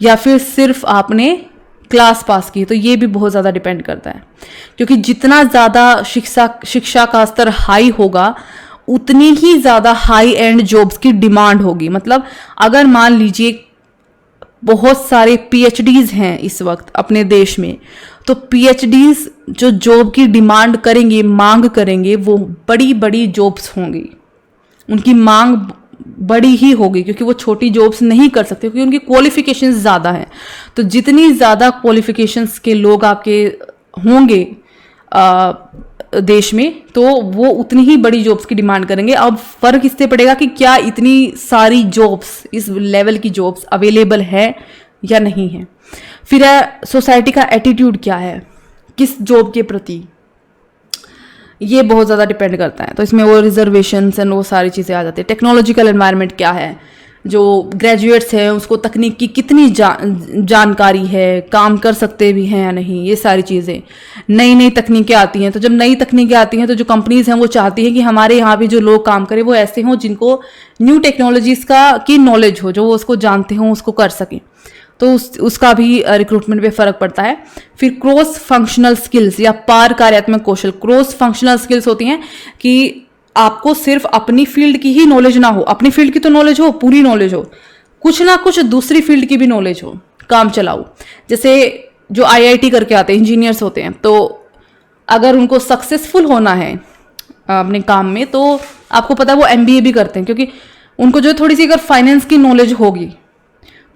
Speaker 1: या फिर सिर्फ आपने क्लास पास की, तो ये भी बहुत ज़्यादा डिपेंड करता है। क्योंकि जितना ज़्यादा शिक्षा का स्तर हाई होगा उतनी ही ज़्यादा हाई एंड जॉब्स की डिमांड होगी। मतलब अगर मान लीजिए बहुत सारे पीएचडीज हैं इस वक्त अपने देश में, तो पीएचडीज जो जॉब की डिमांड करेंगे, मांग करेंगे, वो बड़ी बड़ी जॉब्स होंगी, उनकी मांग बड़ी ही होगी, क्योंकि वो छोटी जॉब्स नहीं कर सकते क्योंकि उनकी क्वालिफिकेशंस ज़्यादा हैं। तो जितनी ज़्यादा क्वालिफिकेशंस के लोग आपके होंगे देश में, तो वो उतनी ही बड़ी जॉब्स की डिमांड करेंगे। अब फर्क इससे पड़ेगा कि क्या इतनी सारी जॉब्स, इस लेवल की जॉब्स अवेलेबल है या नहीं है। फिर सोसाइटी का एटीट्यूड क्या है किस जॉब के प्रति, ये बहुत ज़्यादा डिपेंड करता है। तो इसमें वो रिजर्वेशंस एंड वो सारी चीज़ें आ जाती है। टेक्नोलॉजिकल एनवायरनमेंट क्या है, जो ग्रेजुएट्स हैं उसको तकनीक की कितनी जानकारी है, काम कर सकते भी हैं या नहीं, ये सारी चीज़ें। नई नई तकनीकें आती हैं, तो जब नई तकनीकें आती हैं तो जो कंपनीज हैं वो चाहती हैं कि हमारे यहाँ भी जो लोग काम करें वो ऐसे हों जिनको न्यू टेक्नोलॉजीज़ की नॉलेज हो, जो वो उसको जानते हों, उसको कर सकें। तो उसका भी रिक्रूटमेंट पे फर्क पड़ता है। फिर क्रॉस फंक्शनल स्किल्स या पार कार्यात्मक कौशल। क्रॉस फंक्शनल स्किल्स होती हैं कि आपको सिर्फ अपनी फील्ड की ही नॉलेज ना हो, अपनी फील्ड की तो नॉलेज हो, पूरी नॉलेज हो, कुछ ना कुछ दूसरी फील्ड की भी नॉलेज हो, काम चलाओ। जैसे जो आईआईटी करके आते हैं, इंजीनियर्स होते हैं, तो अगर उनको सक्सेसफुल होना है अपने काम में, तो आपको पता है वो एमबीए भी करते हैं, क्योंकि उनको जो थोड़ी सी अगर फाइनेंस की नॉलेज होगी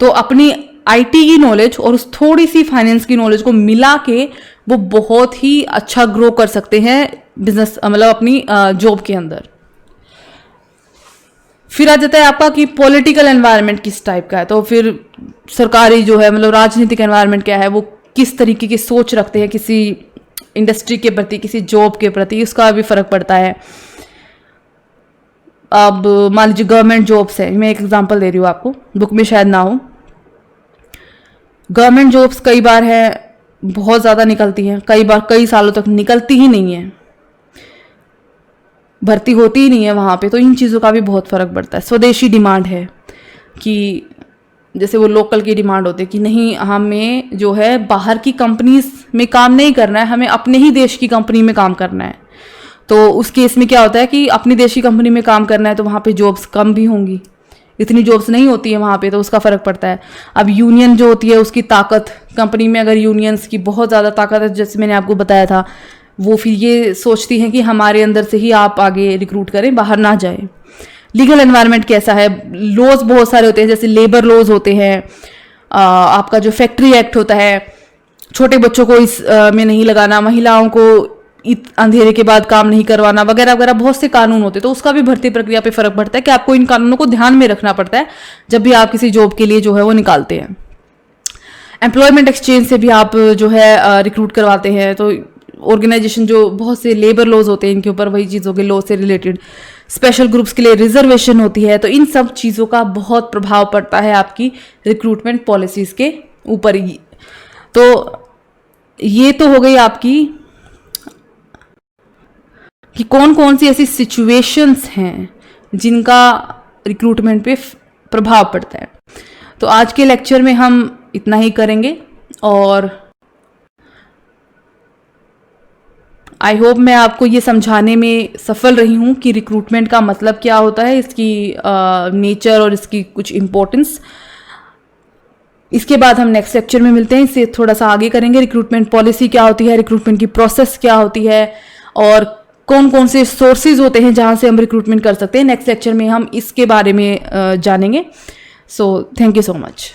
Speaker 1: तो अपनी आईटी की नॉलेज और उस थोड़ी सी फाइनेंस की नॉलेज को मिला के वो बहुत ही अच्छा ग्रो कर सकते हैं बिजनेस, मतलब अपनी जॉब के अंदर। फिर आ जाता है आपका कि पॉलिटिकल एनवायरनमेंट किस टाइप का है। तो फिर सरकारी जो है, मतलब राजनीतिक एनवायरनमेंट क्या है, वो किस तरीके की सोच रखते हैं किसी इंडस्ट्री के प्रति, किसी जॉब के प्रति, उसका भी फर्क पड़ता है। अब मान लीजिए गवर्नमेंट जॉब्स है, मैं एक एग्जांपल दे रही हूँ आपको, बुक में शायद ना हो। गवर्नमेंट जॉब्स कई बार है बहुत ज़्यादा निकलती हैं, कई बार कई सालों तक निकलती ही नहीं है, भर्ती होती ही नहीं है वहाँ पे। तो इन चीज़ों का भी बहुत फ़र्क पड़ता है। स्वदेशी डिमांड है कि जैसे वो लोकल की डिमांड होती है कि नहीं, हमें जो है बाहर की कंपनीज में काम नहीं करना है, हमें अपने ही देश की कंपनी में काम करना है। तो उस केस में क्या होता है कि अपनी देश की कंपनी में काम करना है तो वहाँ पे जॉब्स कम भी होंगी, इतनी जॉब्स नहीं होती है वहाँ पे, तो उसका फ़र्क पड़ता है। अब यूनियन जो होती है उसकी ताकत, कंपनी में अगर यूनियंस की बहुत ज़्यादा ताकत है, जैसे मैंने आपको बताया था, वो फिर ये सोचती हैं कि हमारे अंदर से ही आप आगे रिक्रूट करें, बाहर ना जाए। लीगल एनवायरनमेंट कैसा है, लॉज बहुत सारे होते हैं, जैसे लेबर लॉज होते हैं, आपका जो फैक्ट्री एक्ट होता है, छोटे बच्चों को इस में नहीं लगाना, महिलाओं को अंधेरे के बाद काम नहीं करवाना, वगैरह वगैरह बहुत से कानून होते हैं। तो उसका भी भर्ती प्रक्रिया पे फर्क पड़ता है कि आपको इन कानूनों को ध्यान में रखना पड़ता है जब भी आप किसी जॉब के लिए जो है वो निकालते हैं। एम्प्लॉयमेंट एक्सचेंज से भी आप जो है रिक्रूट करवाते हैं। तो ऑर्गेनाइजेशन जो बहुत से लेबर लॉज होते हैं, इनके ऊपर वही चीज़ों के लॉ से रिलेटेड, स्पेशल ग्रुप्स के लिए रिजर्वेशन होती है। तो इन सब चीज़ों का बहुत प्रभाव पड़ता है आपकी रिक्रूटमेंट पॉलिसीज के ऊपर ही। तो ये तो हो गई आपकी कि कौन कौन सी ऐसी सिचुएशंस हैं जिनका रिक्रूटमेंट पे प्रभाव पड़ता है। तो आज के लेक्चर में हम इतना ही करेंगे और आई होप मैं आपको ये समझाने में सफल रही हूँ कि रिक्रूटमेंट का मतलब क्या होता है, इसकी नेचर और इसकी कुछ इम्पोर्टेंस। इसके बाद हम नेक्स्ट लेक्चर में मिलते हैं, इससे थोड़ा सा आगे करेंगे। रिक्रूटमेंट पॉलिसी क्या होती है, रिक्रूटमेंट की प्रोसेस क्या होती है और कौन कौन से सोर्सेज होते हैं जहाँ से हम रिक्रूटमेंट कर सकते हैं। नेक्स्ट लेक्चर में हम इसके बारे में जानेंगे। So thank you so much.